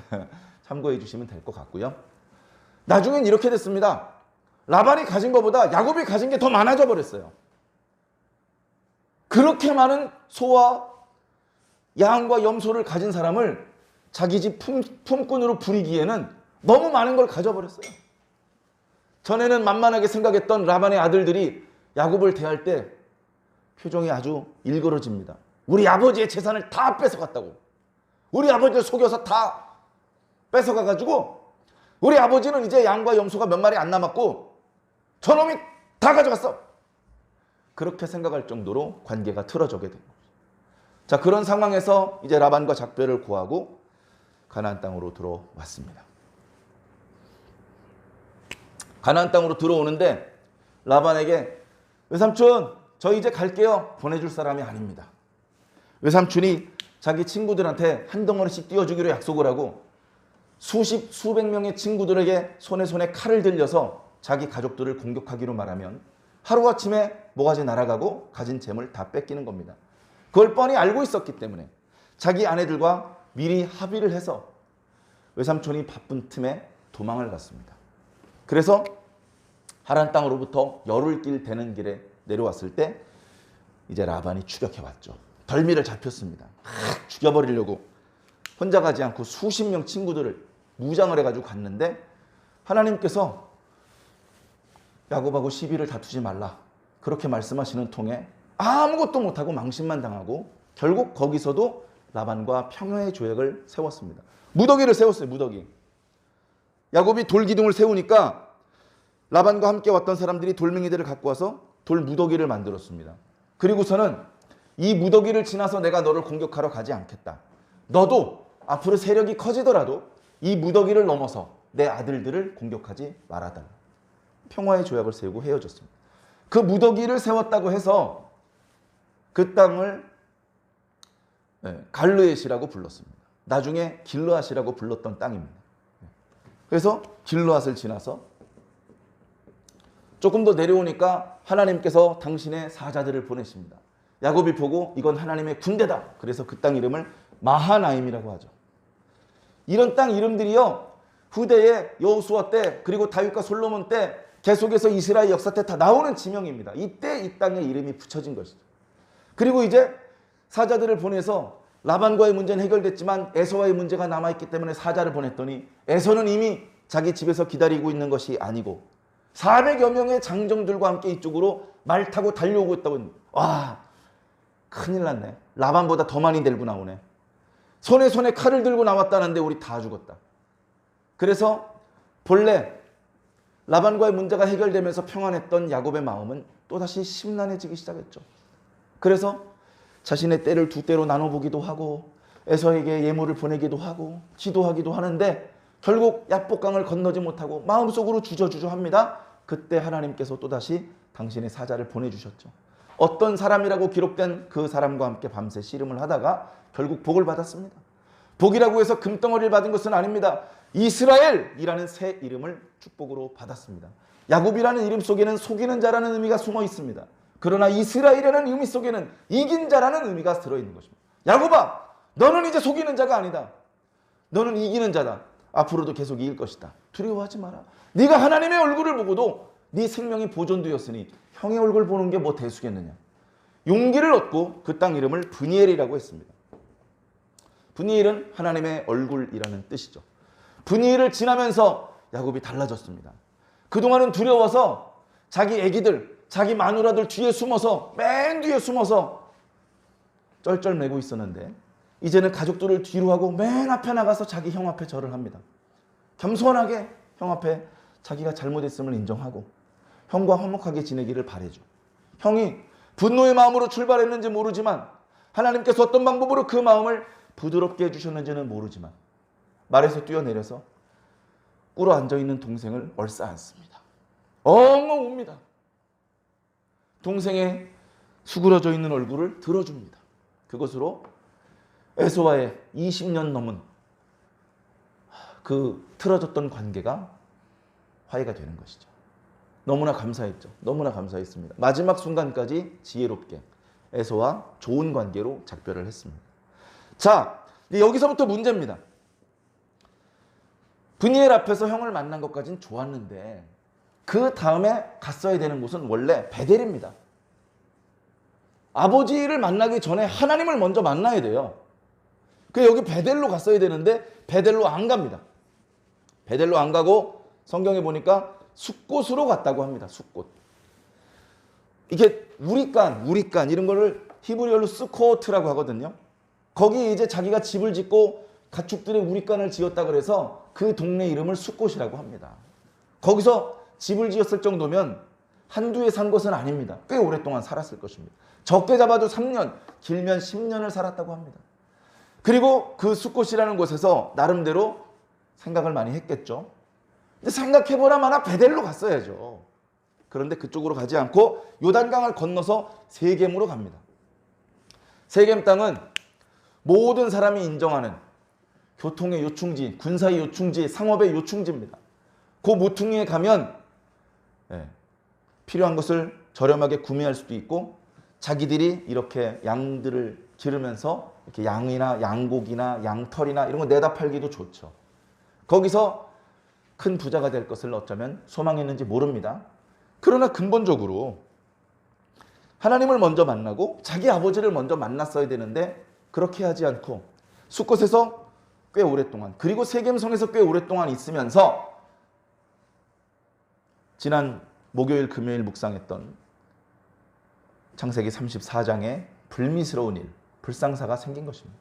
참고해 주시면 될 것 같고요. 나중엔 이렇게 됐습니다. 라반이 가진 것보다 야곱이 가진 게 더 많아져 버렸어요. 그렇게 많은 소와 양과 염소를 가진 사람을 자기 집 품꾼으로 부리기에는 너무 많은 걸 가져버렸어요. 전에는 만만하게 생각했던 라반의 아들들이 야곱을 대할 때 표정이 아주 일그러집니다. 우리 아버지의 재산을 다 뺏어갔다고. 우리 아버지를 속여서 다 뺏어가가지고 우리 아버지는 이제 양과 염소가 몇 마리 안 남았고 저놈이 다 가져갔어. 그렇게 생각할 정도로 관계가 틀어져게 된 거죠. 자, 그런 상황에서 이제 라반과 작별을 고하고 가나안 땅으로 들어왔습니다. 가나안 땅으로 들어오는데 라반에게 외삼촌 저 이제 갈게요. 보내줄 사람이 아닙니다. 외삼촌이 자기 친구들한테 한 덩어리씩 띄워주기로 약속을 하고 수백 명의 친구들에게 손에 칼을 들려서 자기 가족들을 공격하기로 말하면 하루아침에 모가지 날아가고 가진 재물 다 뺏기는 겁니다. 그걸 뻔히 알고 있었기 때문에 자기 아내들과 미리 합의를 해서 외삼촌이 바쁜 틈에 도망을 갔습니다. 그래서 하란 땅으로부터 열흘길 되는 길에 내려왔을 때 이제 라반이 추격해 왔죠. 덜미를 잡혔습니다. 죽여버리려고 혼자 가지 않고 수십 명 친구들을 무장을 해가지고 갔는데 하나님께서 야곱하고 시비를 다투지 말라 그렇게 말씀하시는 통에 아무것도 못하고 망신만 당하고 결국 거기서도 라반과 평화의 조약을 세웠습니다. 무더기를 세웠어요. 무더기. 야곱이 돌기둥을 세우니까 라반과 함께 왔던 사람들이 돌멩이들을 갖고 와서 돌무더기를 만들었습니다. 그리고서는 이 무더기를 지나서 내가 너를 공격하러 가지 않겠다. 너도 앞으로 세력이 커지더라도 이 무더기를 넘어서 내 아들들을 공격하지 말아달라. 평화의 조약을 세우고 헤어졌습니다. 그 무더기를 세웠다고 해서 그 땅을 갈르엣이라고 불렀습니다. 나중에 길르앗이라고 불렀던 땅입니다. 그래서 길르앗을 지나서 조금 더 내려오니까 하나님께서 당신의 사자들을 보내십니다. 야곱이 보고 이건 하나님의 군대다. 그래서 그 땅 이름을 마하나임이라고 하죠. 이런 땅 이름들이요. 후대에 여호수아 때 그리고 다윗과 솔로몬 때 계속해서 이스라엘 역사 때 다 나오는 지명입니다. 이때 이 땅의 이름이 붙여진 것이죠. 그리고 이제 사자들을 보내서 라반과의 문제는 해결됐지만 에서와의 문제가 남아있기 때문에 사자를 보냈더니 에서는 이미 자기 집에서 기다리고 있는 것이 아니고 400여 명의 장정들과 함께 이쪽으로 말 타고 달려오고 있다고. 와, 큰일 났네. 라반보다 더 많이 들고 나오네. 손에 칼을 들고 나왔다는데 우리 다 죽었다. 그래서 본래 라반과의 문제가 해결되면서 평안했던 야곱의 마음은 또다시 심란해지기 시작했죠. 그래서 자신의 떼를 두 떼로 나눠보기도 하고 에서에게 예물을 보내기도 하고 기도하기도 하는데 결국 야복강을 건너지 못하고 마음속으로 주저주저합니다. 그때 하나님께서 또다시 당신의 사자를 보내주셨죠. 어떤 사람이라고 기록된 그 사람과 함께 밤새 씨름을 하다가 결국 복을 받았습니다. 복이라고 해서 금덩어리를 받은 것은 아닙니다. 이스라엘이라는 새 이름을 축복으로 받았습니다. 야곱이라는 이름 속에는 속이는 자라는 의미가 숨어 있습니다. 그러나 이스라엘이라는 의미 속에는 이긴 자라는 의미가 들어있는 것입니다. 야곱아, 너는 이제 속이는 자가 아니다. 너는 이기는 자다. 앞으로도 계속 이길 것이다. 두려워하지 마라. 네가 하나님의 얼굴을 보고도 네 생명이 보존되었으니 형의 얼굴 보는 게 뭐 대수겠느냐. 용기를 얻고 그 땅 이름을 브니엘이라고 했습니다. 브니엘은 하나님의 얼굴이라는 뜻이죠. 브니엘을 지나면서 야곱이 달라졌습니다. 그동안은 두려워서 자기 애기들, 자기 마누라들 뒤에 숨어서, 맨 뒤에 숨어서 쩔쩔매고 있었는데 이제는 가족들을 뒤로 하고 맨 앞에 나가서 자기 형 앞에 절을 합니다. 겸손하게 형 앞에 자기가 잘못했음을 인정하고 형과 화목하게 지내기를 바라죠. 형이 분노의 마음으로 출발했는지 모르지만 하나님께서 어떤 방법으로 그 마음을 부드럽게 해주셨는지는 모르지만 말에서 뛰어내려서 꿇어 앉아있는 동생을 얼싸안습니다. 엉엉 웁니다. 동생의 수그러져 있는 얼굴을 들어줍니다. 그것으로 에서와의 20년 넘은 그 틀어졌던 관계가 화해가 되는 것이죠. 너무나 감사했죠. 너무나 감사했습니다. 마지막 순간까지 지혜롭게 에서와 좋은 관계로 작별을 했습니다. 자, 여기서부터 문제입니다. 브니엘 앞에서 형을 만난 것까지는 좋았는데 그 다음에 갔어야 되는 곳은 원래 베델입니다. 아버지를 만나기 전에 하나님을 먼저 만나야 돼요. 그래서 여기 베델로 갔어야 되는데 베델로 안 갑니다. 베델로 안 가고 성경에 보니까 숫곳으로 갔다고 합니다. 숫곳. 이게 우리간 이런 거를 히브리어로 스코트라고 하거든요. 거기 이제 자기가 집을 짓고 가축들의 우리간을 지었다 그래서 그 동네 이름을 숫곳이라고 합니다. 거기서 집을 지었을 정도면 한두 해 산 것은 아닙니다. 꽤 오랫동안 살았을 것입니다. 적게 잡아도 3년, 길면 10년을 살았다고 합니다. 그리고 그 숫곳이라는 곳에서 나름대로 생각을 많이 했겠죠. 근데 생각해보나 마나 베델로 갔어야죠. 그런데 그쪽으로 가지 않고 요단강을 건너서 세겜으로 갑니다. 세겜 땅은 모든 사람이 인정하는 교통의 요충지, 군사의 요충지, 상업의 요충지입니다. 그 모퉁이에 가면 필요한 것을 저렴하게 구매할 수도 있고 자기들이 이렇게 양들을 기르면서 이렇게 양이나 양고기나 양털이나 이런 거 내다 팔기도 좋죠. 거기서 큰 부자가 될 것을 어쩌면 소망했는지 모릅니다. 그러나 근본적으로 하나님을 먼저 만나고 자기 아버지를 먼저 만났어야 되는데 그렇게 하지 않고 숫곳에서 꽤 오랫동안 그리고 세겜성에서 꽤 오랫동안 있으면서 지난 목요일 금요일 묵상했던 창세기 34장의 불미스러운 일, 불상사가 생긴 것입니다.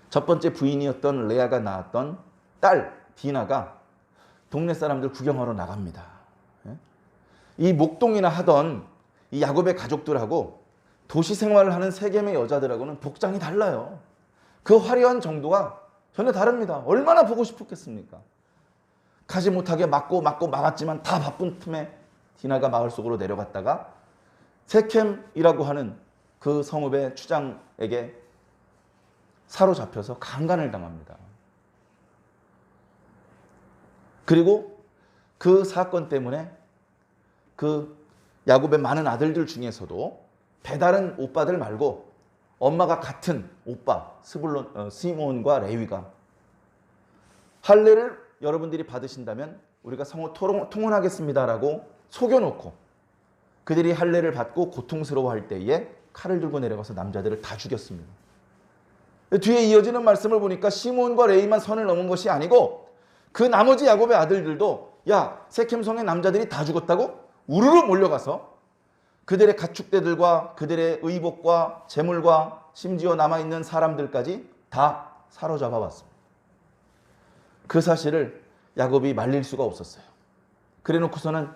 첫 번째 부인이었던 레아가 낳았던 딸 디나가 동네 사람들 구경하러 나갑니다. 이 목동이나 하던 이 야곱의 가족들하고 도시 생활을 하는 세겜의 여자들하고는 복장이 달라요. 그 화려한 정도가 전혀 다릅니다. 얼마나 보고 싶었겠습니까? 가지 못하게 막고 막았지만 다 바쁜 틈에 디나가 마을 속으로 내려갔다가 세켐이라고 하는 그 성읍의 추장에게 사로잡혀서 강간을 당합니다. 그리고 그 사건 때문에 그 야곱의 많은 아들들 중에서도 배다른 오빠들 말고 엄마가 같은 오빠 시몬과 레위가 할례를 여러분들이 받으신다면 우리가 성호 통혼하겠습니다라고 속여놓고 그들이 할례를 받고 고통스러워할 때에 칼을 들고 내려가서 남자들을 다 죽였습니다. 뒤에 이어지는 말씀을 보니까 시몬과 레위만 선을 넘은 것이 아니고 그 나머지 야곱의 아들들도 야 세켐성의 남자들이 다 죽었다고? 우르르 몰려가서 그들의 가축대들과 그들의 의복과 재물과 심지어 남아있는 사람들까지 다 사로잡아 왔습니다. 그 사실을 야곱이 말릴 수가 없었어요. 그래놓고서는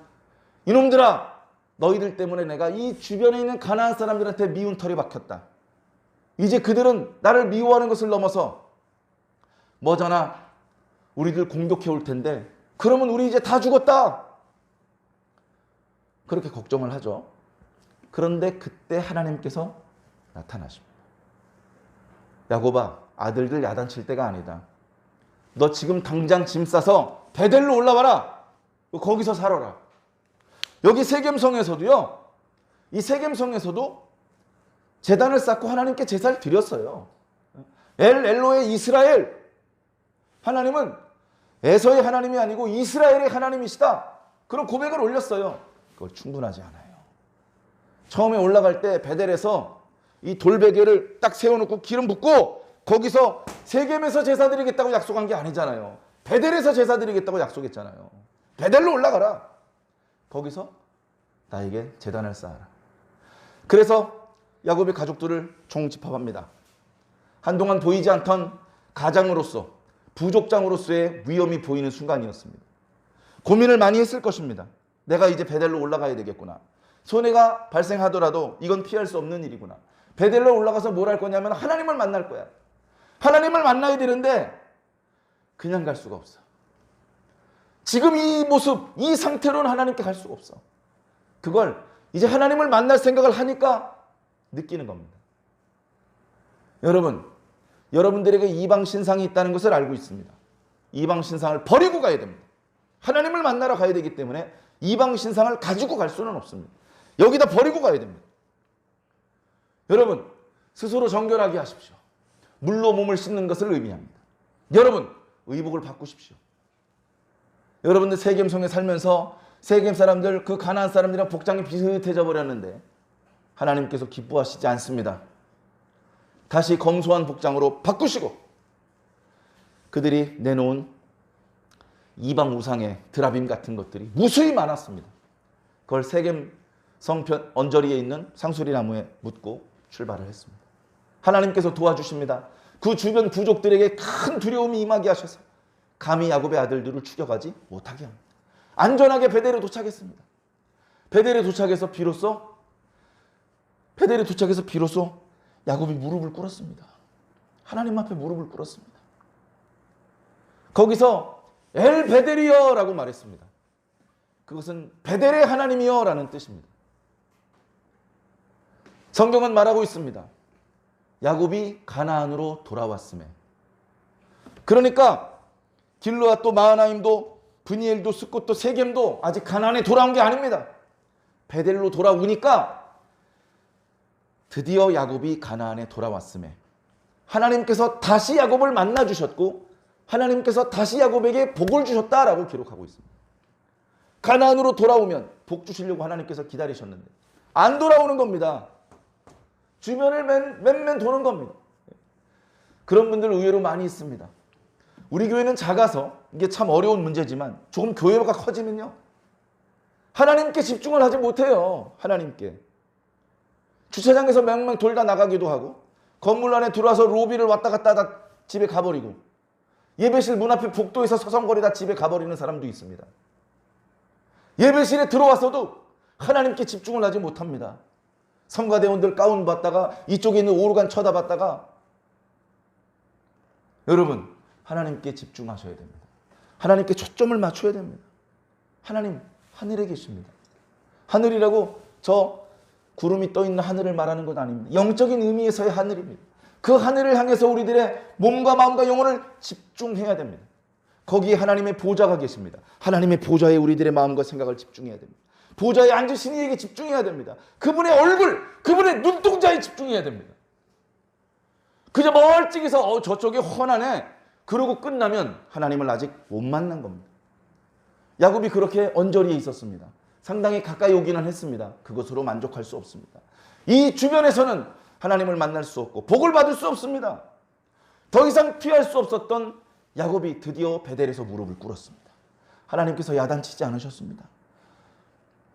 이놈들아 너희들 때문에 내가 이 주변에 있는 가나안 사람들한테 미운 털이 박혔다. 이제 그들은 나를 미워하는 것을 넘어서 머저나 우리들 공격해 올 텐데 그러면 우리 이제 다 죽었다. 그렇게 걱정을 하죠. 그런데 그때 하나님께서 나타나십니다. 야곱아, 아들들 야단칠 때가 아니다. 너 지금 당장 짐 싸서 베델로 올라와라. 거기서 살아라. 여기 세겜성에서도요. 이 세겜성에서도 제단을 쌓고 하나님께 제사를 드렸어요. 엘 엘로의 이스라엘. 하나님은 에서의 하나님이 아니고 이스라엘의 하나님이시다. 그런 고백을 올렸어요. 그걸 충분하지 않아요. 처음에 올라갈 때 베델에서 이 돌베개를 딱 세워놓고 기름 붓고 거기서 세겜에서 제사 드리겠다고 약속한 게 아니잖아요. 베델에서 제사 드리겠다고 약속했잖아요. 베델로 올라가라. 거기서 나에게 제단을 쌓아라. 그래서 야곱의 가족들을 총집합합니다. 한동안 보이지 않던 가장으로서 부족장으로서의 위험이 보이는 순간이었습니다. 고민을 많이 했을 것입니다. 내가 이제 베델로 올라가야 되겠구나. 손해가 발생하더라도 이건 피할 수 없는 일이구나. 베델로 올라가서 뭘 할 거냐면 하나님을 만날 거야. 하나님을 만나야 되는데 그냥 갈 수가 없어. 지금 이 모습, 이 상태로는 하나님께 갈 수가 없어. 그걸 이제 하나님을 만날 생각을 하니까 느끼는 겁니다. 여러분, 여러분들에게 이방 신상이 있다는 것을 알고 있습니다. 이방 신상을 버리고 가야 됩니다. 하나님을 만나러 가야 되기 때문에 이방 신상을 가지고 갈 수는 없습니다. 여기다 버리고 가야 됩니다. 여러분, 스스로 정결하게 하십시오. 물로 몸을 씻는 것을 의미합니다. 여러분, 의복을 바꾸십시오. 여러분들 세겜성에 살면서 세겜 사람들, 그 가나안 사람들이랑 복장이 비슷해져 버렸는데 하나님께서 기뻐하시지 않습니다. 다시 검소한 복장으로 바꾸시고 그들이 내놓은 이방 우상의 드라빔 같은 것들이 무수히 많았습니다. 그걸 세겜 성편 언저리에 있는 상수리 나무에 묻고 출발을 했습니다. 하나님께서 도와주십니다. 그 주변 부족들에게 큰 두려움이 임하게 하셔서 감히 야곱의 아들들을 죽여가지 못하게 합니다. 안전하게 베델에 도착했습니다. 베델에 도착해서 비로소 야곱이 무릎을 꿇었습니다. 하나님 앞에 무릎을 꿇었습니다. 거기서 엘 베델이여 라고 말했습니다. 그것은 베델의 하나님이여 라는 뜻입니다. 성경은 말하고 있습니다. 야곱이 가나안으로 돌아왔음에. 그러니까 길르앗도 마하나임도 브니엘도 스콧도 세겜도 아직 가나안에 돌아온 게 아닙니다. 베델로 돌아오니까 드디어 야곱이 가나안에 돌아왔음에 하나님께서 다시 야곱을 만나주셨고 하나님께서 다시 야곱에게 복을 주셨다라고 기록하고 있습니다. 가나안으로 돌아오면 복 주시려고 하나님께서 기다리셨는데 안 돌아오는 겁니다. 주변을 맨맨 도는 겁니다. 그런 분들 의외로 많이 있습니다. 우리 교회는 작아서 이게 참 어려운 문제지만 조금 교회가 커지면요. 하나님께 집중을 하지 못해요. 하나님께. 주차장에서 맹맹 돌다 나가기도 하고 건물 안에 들어와서 로비를 왔다 갔다 하다 집에 가버리고 예배실 문 앞에 복도에서 서성거리다 집에 가버리는 사람도 있습니다. 예배실에 들어왔어도 하나님께 집중을 하지 못합니다. 성가대원들 가운 봤다가 이쪽에 있는 오르간 쳐다봤다가 여러분 하나님께 집중하셔야 됩니다. 하나님께 초점을 맞춰야 됩니다. 하나님 하늘에 계십니다. 하늘이라고 저 구름이 떠있는 하늘을 말하는 것 아닙니다. 영적인 의미에서의 하늘입니다. 그 하늘을 향해서 우리들의 몸과 마음과 영혼을 집중해야 됩니다. 거기에 하나님의 보좌가 계십니다. 하나님의 보좌에 우리들의 마음과 생각을 집중해야 됩니다. 보좌에 앉으신 이에게 집중해야 됩니다. 그분의 얼굴, 그분의 눈동자에 집중해야 됩니다. 그저 멀찍이서 저쪽에 훤하네 그러고 끝나면 하나님을 아직 못 만난 겁니다. 야곱이 그렇게 언저리에 있었습니다. 상당히 가까이 오기는 했습니다. 그것으로 만족할 수 없습니다. 이 주변에서는 하나님을 만날 수 없고 복을 받을 수 없습니다. 더 이상 피할 수 없었던 야곱이 드디어 베델에서 무릎을 꿇었습니다. 하나님께서 야단치지 않으셨습니다.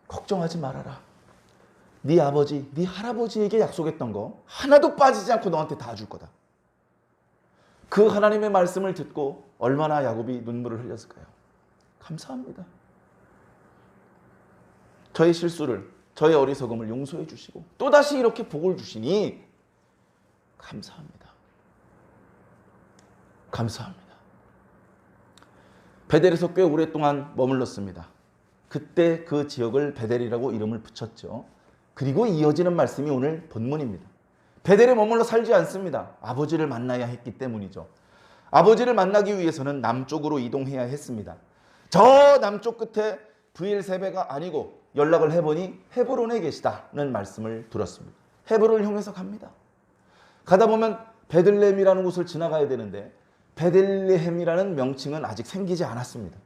걱정하지 말아라. 네 아버지, 네 할아버지에게 약속했던 거 하나도 빠지지 않고 너한테 다 줄 거다. 그 하나님의 말씀을 듣고 얼마나 야곱이 눈물을 흘렸을까요? 감사합니다. 저의 실수를, 저의 어리석음을 용서해 주시고 또다시 이렇게 복을 주시니 감사합니다. 감사합니다. 베델에서 꽤 오랫동안 머물렀습니다. 그때 그 지역을 베델이라고 이름을 붙였죠. 그리고 이어지는 말씀이 오늘 본문입니다. 베델에 머물러 살지 않습니다. 아버지를 만나야 했기 때문이죠. 아버지를 만나기 위해서는 남쪽으로 이동해야 했습니다. 저 남쪽 끝에 브엘세바가 아니고 연락을 해보니 헤브론에 계시다는 말씀을 들었습니다. 헤브론을 향해서 갑니다. 가다 보면 베들레헴이라는 곳을 지나가야 되는데 베들레헴이라는 명칭은 아직 생기지 않았습니다.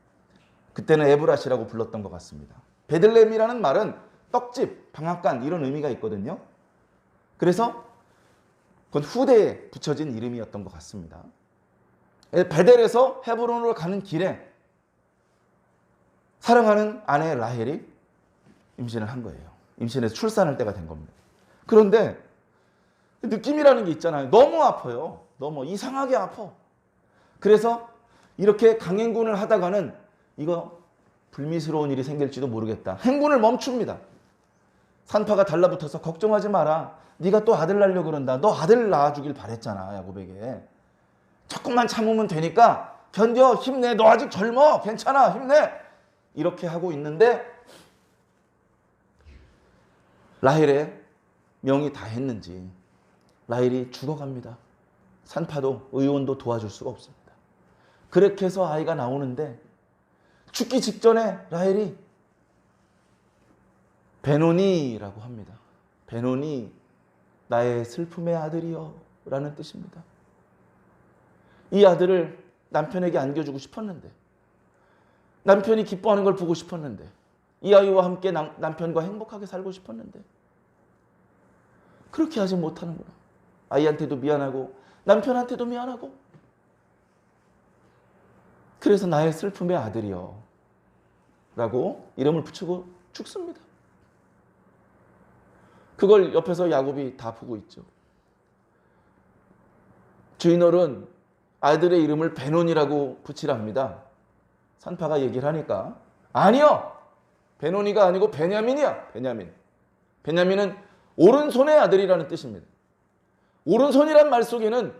그때는 에브라시라고 불렀던 것 같습니다. 베들레헴이라는 말은 떡집, 방앗간 이런 의미가 있거든요. 그래서 그건 후대에 붙여진 이름이었던 것 같습니다. 베델에서 헤브론으로 가는 길에 사랑하는 아내 라헬이 임신을 한 거예요. 임신해서 출산할 때가 된 겁니다. 그런데 느낌이라는 게 있잖아요. 너무 아파요. 너무 이상하게 아파. 그래서 이렇게 강행군을 하다가는 이거 불미스러운 일이 생길지도 모르겠다. 행군을 멈춥니다. 산파가 달라붙어서 걱정하지 마라. 네가 또 아들 낳으려고 그런다. 너 아들 낳아주길 바랬잖아, 야곱에게. 조금만 참으면 되니까 견뎌, 힘내. 너 아직 젊어. 괜찮아, 힘내. 이렇게 하고 있는데 라헬의 명이 다 했는지 라헬이 죽어갑니다. 산파도 의원도 도와줄 수가 없습니다. 그렇게 해서 아이가 나오는데 죽기 직전에 라헬이 베노니라고 합니다. 베노니, 나의 슬픔의 아들이여 라는 뜻입니다. 이 아들을 남편에게 안겨주고 싶었는데, 남편이 기뻐하는 걸 보고 싶었는데, 이 아이와 함께 남편과 행복하게 살고 싶었는데 그렇게 하지 못하는구나. 아이한테도 미안하고 남편한테도 미안하고, 그래서 나의 슬픔의 아들이여 라고 이름을 붙이고 죽습니다. 그걸 옆에서 야곱이 다 보고 있죠. 주인어른 아들의 이름을 베논이라고 붙이라 합니다. 산파가 얘기를 하니까 아니요, 베논이가 아니고 베냐민이야. 베냐민. 베냐민은 오른손의 아들이라는 뜻입니다. 오른손이란 말 속에는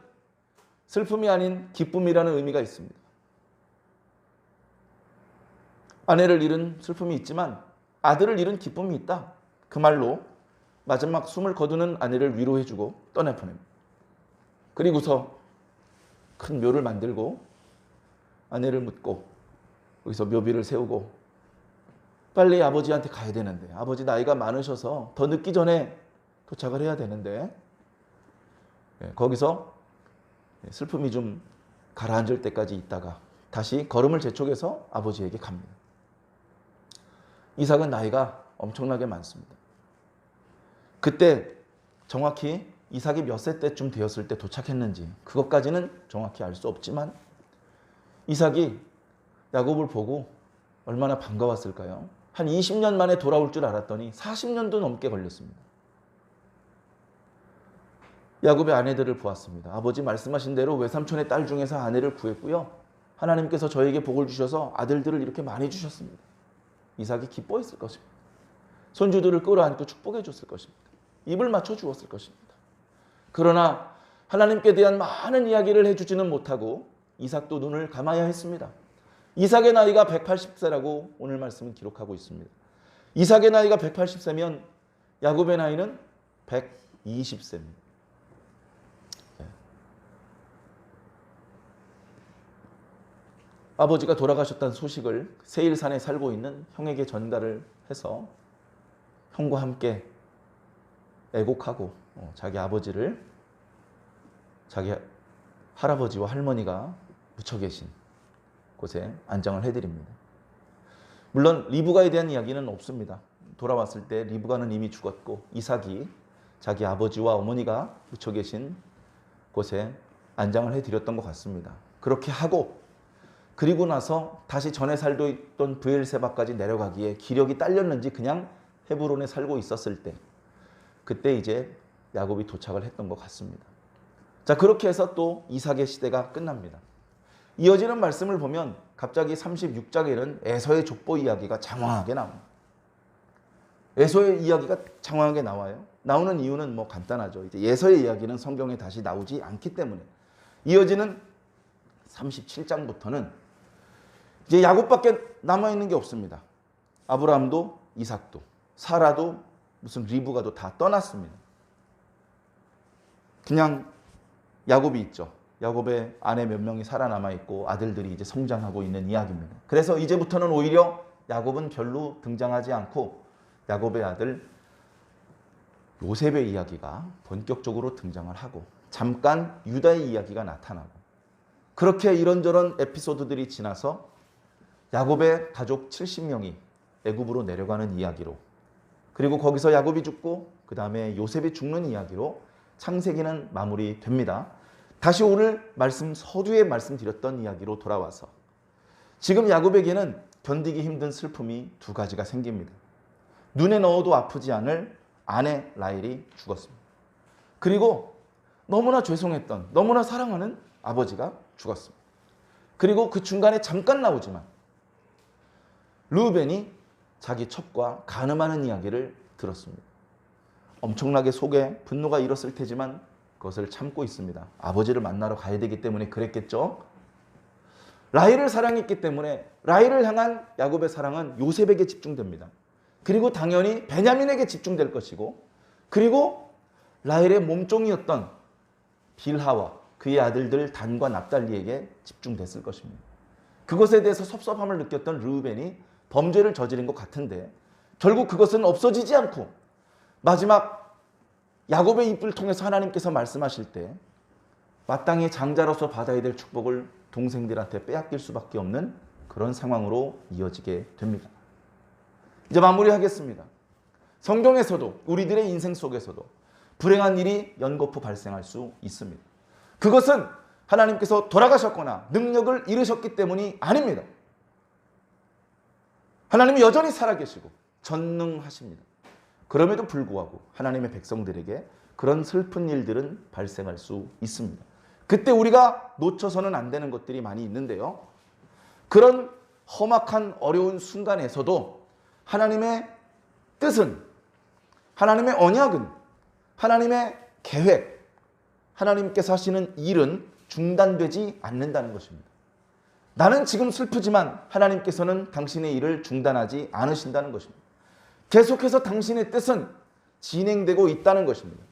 슬픔이 아닌 기쁨이라는 의미가 있습니다. 아내를 잃은 슬픔이 있지만 아들을 잃은 기쁨이 있다. 그 말로 마지막 숨을 거두는 아내를 위로해주고 떠나보냅니다. 그리고서 큰 묘를 만들고 아내를 묻고 여기서 묘비를 세우고 빨리 아버지한테 가야 되는데, 아버지 나이가 많으셔서 더 늦기 전에 도착을 해야 되는데, 거기서 슬픔이 좀 가라앉을 때까지 있다가 다시 걸음을 재촉해서 아버지에게 갑니다. 이삭은 나이가 엄청나게 많습니다. 그때 정확히 이삭이 몇 세 때쯤 되었을 때 도착했는지 그것까지는 정확히 알 수 없지만 이삭이 야곱을 보고 얼마나 반가웠을까요? 한 20년 만에 돌아올 줄 알았더니 40년도 넘게 걸렸습니다. 야곱의 아내들을 보았습니다. 아버지 말씀하신 대로 외삼촌의 딸 중에서 아내를 구했고요. 하나님께서 저에게 복을 주셔서 아들들을 이렇게 많이 주셨습니다. 이삭이 기뻐했을 것입니다. 손주들을 끌어안고 축복해 줬을 것입니다. 입을 맞춰 주었을 것입니다. 그러나 하나님께 대한 많은 이야기를 해주지는 못하고 이삭도 눈을 감아야 했습니다. 이삭의 나이가 180세라고 오늘 말씀은 기록하고 있습니다. 이삭의 나이가 180세면 야곱의 나이는 120세입니다. 아버지가 돌아가셨다는 소식을 세일산에 살고 있는 형에게 전달을 해서 형과 함께 애곡하고 자기 아버지를 자기 할아버지와 할머니가 묻혀 계신 곳에 안장을 해드립니다. 물론 리브가에 대한 이야기는 없습니다. 돌아왔을 때 리브가는 이미 죽었고 이삭이 자기 아버지와 어머니가 묻혀 계신 곳에 안장을 해드렸던 것 같습니다. 그렇게 하고 그리고 나서 다시 전에 살고 있던 브엘세바까지 내려가기에 기력이 딸렸는지 그냥 헤브론에 살고 있었을 때, 그때 이제 야곱이 도착을 했던 것 같습니다. 자, 그렇게 해서 또 이삭의 시대가 끝납니다. 이어지는 말씀을 보면 갑자기 36장에는 에서의 족보 이야기가 장황하게 나옵니다. 에서의 이야기가 장황하게 나와요. 나오는 이유는 뭐 간단하죠. 이제 에서의 이야기는 성경에 다시 나오지 않기 때문에. 이어지는 37장부터는 이제 야곱밖에 남아있는 게 없습니다. 아브라함도 이삭도 사라도 무슨 리브가도 다 떠났습니다. 그냥 야곱이 있죠. 야곱의 아내 몇 명이 살아남아 있고 아들들이 이제 성장하고 있는 이야기입니다. 그래서 이제부터는 오히려 야곱은 별로 등장하지 않고 야곱의 아들 요셉의 이야기가 본격적으로 등장을 하고 잠깐 유다의 이야기가 나타나고 그렇게 이런저런 에피소드들이 지나서 야곱의 가족 70명이 애굽으로 내려가는 이야기로 그리고 거기서 야곱이 죽고 그 다음에 요셉이 죽는 이야기로 창세기는 마무리됩니다. 다시 오늘 서두에 말씀드렸던 이야기로 돌아와서 지금 야곱에게는 견디기 힘든 슬픔이 두 가지가 생깁니다. 눈에 넣어도 아프지 않을 아내 라헬이 죽었습니다. 그리고 너무나 죄송했던 너무나 사랑하는 아버지가 죽었습니다. 그리고 그 중간에 잠깐 나오지만 르우벤이 자기 첩과 간음하는 이야기를 들었습니다. 엄청나게 속에 분노가 일었을 테지만 그것을 참고 있습니다. 아버지를 만나러 가야 되기 때문에 그랬겠죠. 라헬을 사랑했기 때문에 라헬을 향한 야곱의 사랑은 요셉에게 집중됩니다. 그리고 당연히 베냐민에게 집중될 것이고 그리고 라헬의 몸종이었던 빌하와 그의 아들들 단과 납달리에게 집중됐을 것입니다. 그것에 대해서 섭섭함을 느꼈던 르우벤이 범죄를 저지른 것 같은데 결국 그것은 없어지지 않고 마지막 야곱의 입을 통해서 하나님께서 말씀하실 때 마땅히 장자로서 받아야 될 축복을 동생들한테 빼앗길 수밖에 없는 그런 상황으로 이어지게 됩니다. 이제 마무리하겠습니다. 성경에서도 우리들의 인생 속에서도 불행한 일이 연거푸 발생할 수 있습니다. 그것은 하나님께서 돌아가셨거나 능력을 잃으셨기 때문이 아닙니다. 하나님이 여전히 살아계시고 전능하십니다. 그럼에도 불구하고 하나님의 백성들에게 그런 슬픈 일들은 발생할 수 있습니다. 그때 우리가 놓쳐서는 안 되는 것들이 많이 있는데요. 그런 험악한 어려운 순간에서도 하나님의 뜻은, 하나님의 언약은, 하나님의 계획, 하나님께서 하시는 일은 중단되지 않는다는 것입니다. 나는 지금 슬프지만 하나님께서는 당신의 일을 중단하지 않으신다는 것입니다. 계속해서 당신의 뜻은 진행되고 있다는 것입니다.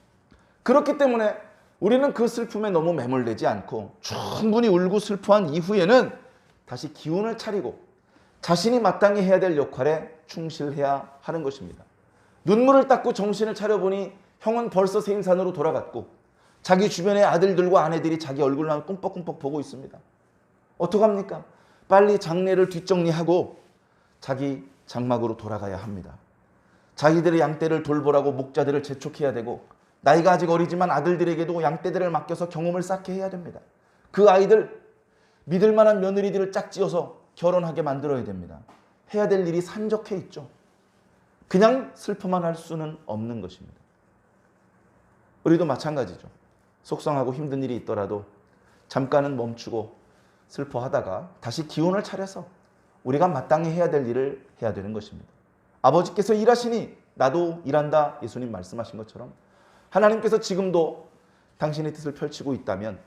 그렇기 때문에 우리는 그 슬픔에 너무 매몰되지 않고 충분히 울고 슬퍼한 이후에는 다시 기운을 차리고 자신이 마땅히 해야 될 역할에 충실해야 하는 것입니다. 눈물을 닦고 정신을 차려보니 형은 벌써 세임산으로 돌아갔고 자기 주변의 아들들과 아내들이 자기 얼굴만 꿈뻑꿈뻑 보고 있습니다. 어떡합니까? 빨리 장례를 뒷정리하고 자기 장막으로 돌아가야 합니다. 자기들의 양떼를 돌보라고 목자들을 재촉해야 되고 나이가 아직 어리지만 아들들에게도 양떼들을 맡겨서 경험을 쌓게 해야 됩니다. 그 아이들 믿을 만한 며느리들을 짝지어서 결혼하게 만들어야 됩니다. 해야 될 일이 산적해 있죠. 그냥 슬퍼만 할 수는 없는 것입니다. 우리도 마찬가지죠. 속상하고 힘든 일이 있더라도 잠깐은 멈추고 슬퍼하다가 다시 기운을 차려서 우리가 마땅히 해야 될 일을 해야 되는 것입니다. 아버지께서 일하시니 나도 일한다. 예수님 말씀하신 것처럼 하나님께서 지금도 당신의 뜻을 펼치고 있다면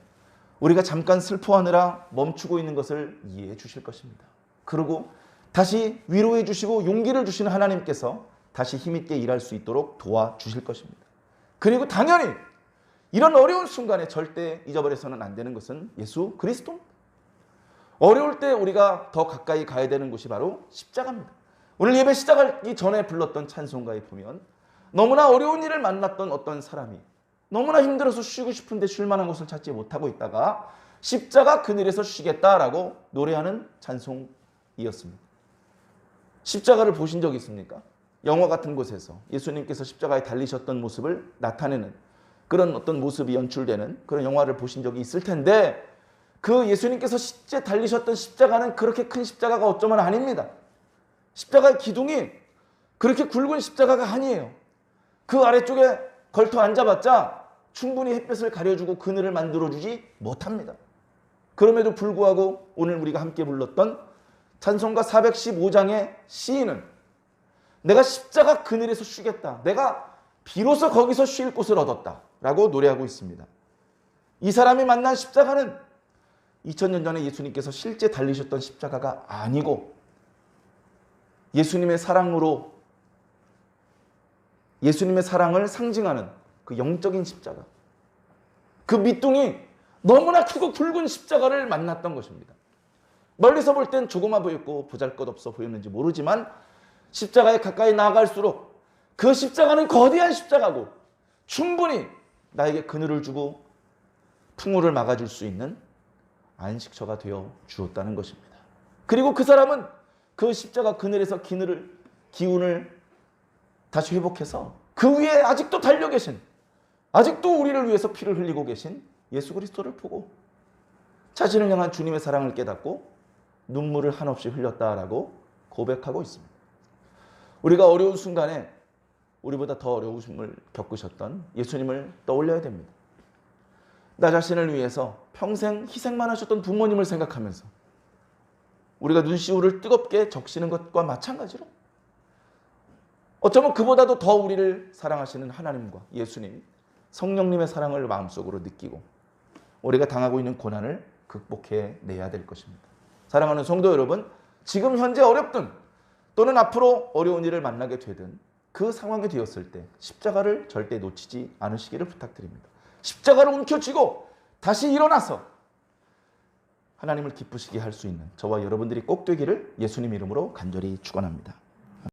우리가 잠깐 슬퍼하느라 멈추고 있는 것을 이해해 주실 것입니다. 그리고 다시 위로해 주시고 용기를 주시는 하나님께서 다시 힘있게 일할 수 있도록 도와주실 것입니다. 그리고 당연히 이런 어려운 순간에 절대 잊어버려서는 안 되는 것은 예수 그리스도입니다. 어려울 때 우리가 더 가까이 가야 되는 곳이 바로 십자가입니다. 오늘 예배 시작하기 전에 불렀던 찬송가에 보면 너무나 어려운 일을 만났던 어떤 사람이 너무나 힘들어서 쉬고 싶은데 쉴 만한 곳을 찾지 못하고 있다가 십자가 그늘에서 쉬겠다라고 노래하는 찬송이었습니다. 십자가를 보신 적 있습니까? 영화 같은 곳에서 예수님께서 십자가에 달리셨던 모습을 나타내는 그런 어떤 모습이 연출되는 그런 영화를 보신 적이 있을 텐데 그 예수님께서 실제 달리셨던 십자가는 그렇게 큰 십자가가 어쩌면 아닙니다. 십자가의 기둥이 그렇게 굵은 십자가가 아니에요. 그 아래쪽에 걸터 앉아봤자 충분히 햇볕을 가려주고 그늘을 만들어주지 못합니다. 그럼에도 불구하고 오늘 우리가 함께 불렀던 찬송가 415장의 시인은 내가 십자가 그늘에서 쉬겠다. 내가 비로소 거기서 쉴 곳을 얻었다. 라고 노래하고 있습니다. 이 사람이 만난 십자가는 2000년 전에 예수님께서 실제 달리셨던 십자가가 아니고 예수님의 사랑으로 예수님의 사랑을 상징하는 그 영적인 십자가, 그 밑둥이 너무나 크고 굵은 십자가를 만났던 것입니다. 멀리서 볼 땐 조그마 보였고 보잘것없어 보였는지 모르지만 십자가에 가까이 나아갈수록 그 십자가는 거대한 십자가고 충분히 나에게 그늘을 주고 풍우를 막아줄 수 있는 안식처가 되어 주었다는 것입니다. 그리고 그 사람은 그 십자가 그늘에서 기운을 다시 회복해서 그 위에 아직도 달려 계신, 아직도 우리를 위해서 피를 흘리고 계신 예수 그리스도를 보고 자신을 향한 주님의 사랑을 깨닫고 눈물을 한없이 흘렸다라고 고백하고 있습니다. 우리가 어려운 순간에 우리보다 더 어려움을 겪으셨던 예수님을 떠올려야 됩니다. 나 자신을 위해서 평생 희생만 하셨던 부모님을 생각하면서 우리가 눈시울을 뜨겁게 적시는 것과 마찬가지로 어쩌면 그보다도 더 우리를 사랑하시는 하나님과 예수님, 성령님의 사랑을 마음속으로 느끼고 우리가 당하고 있는 고난을 극복해내야 될 것입니다. 사랑하는 성도 여러분, 지금 현재 어렵든 또는 앞으로 어려운 일을 만나게 되든 그 상황이 되었을 때 십자가를 절대 놓치지 않으시기를 부탁드립니다. 십자가를 움켜쥐고 다시 일어나서 하나님을 기쁘시게 할 수 있는 저와 여러분들이 꼭 되기를 예수님 이름으로 간절히 축원합니다.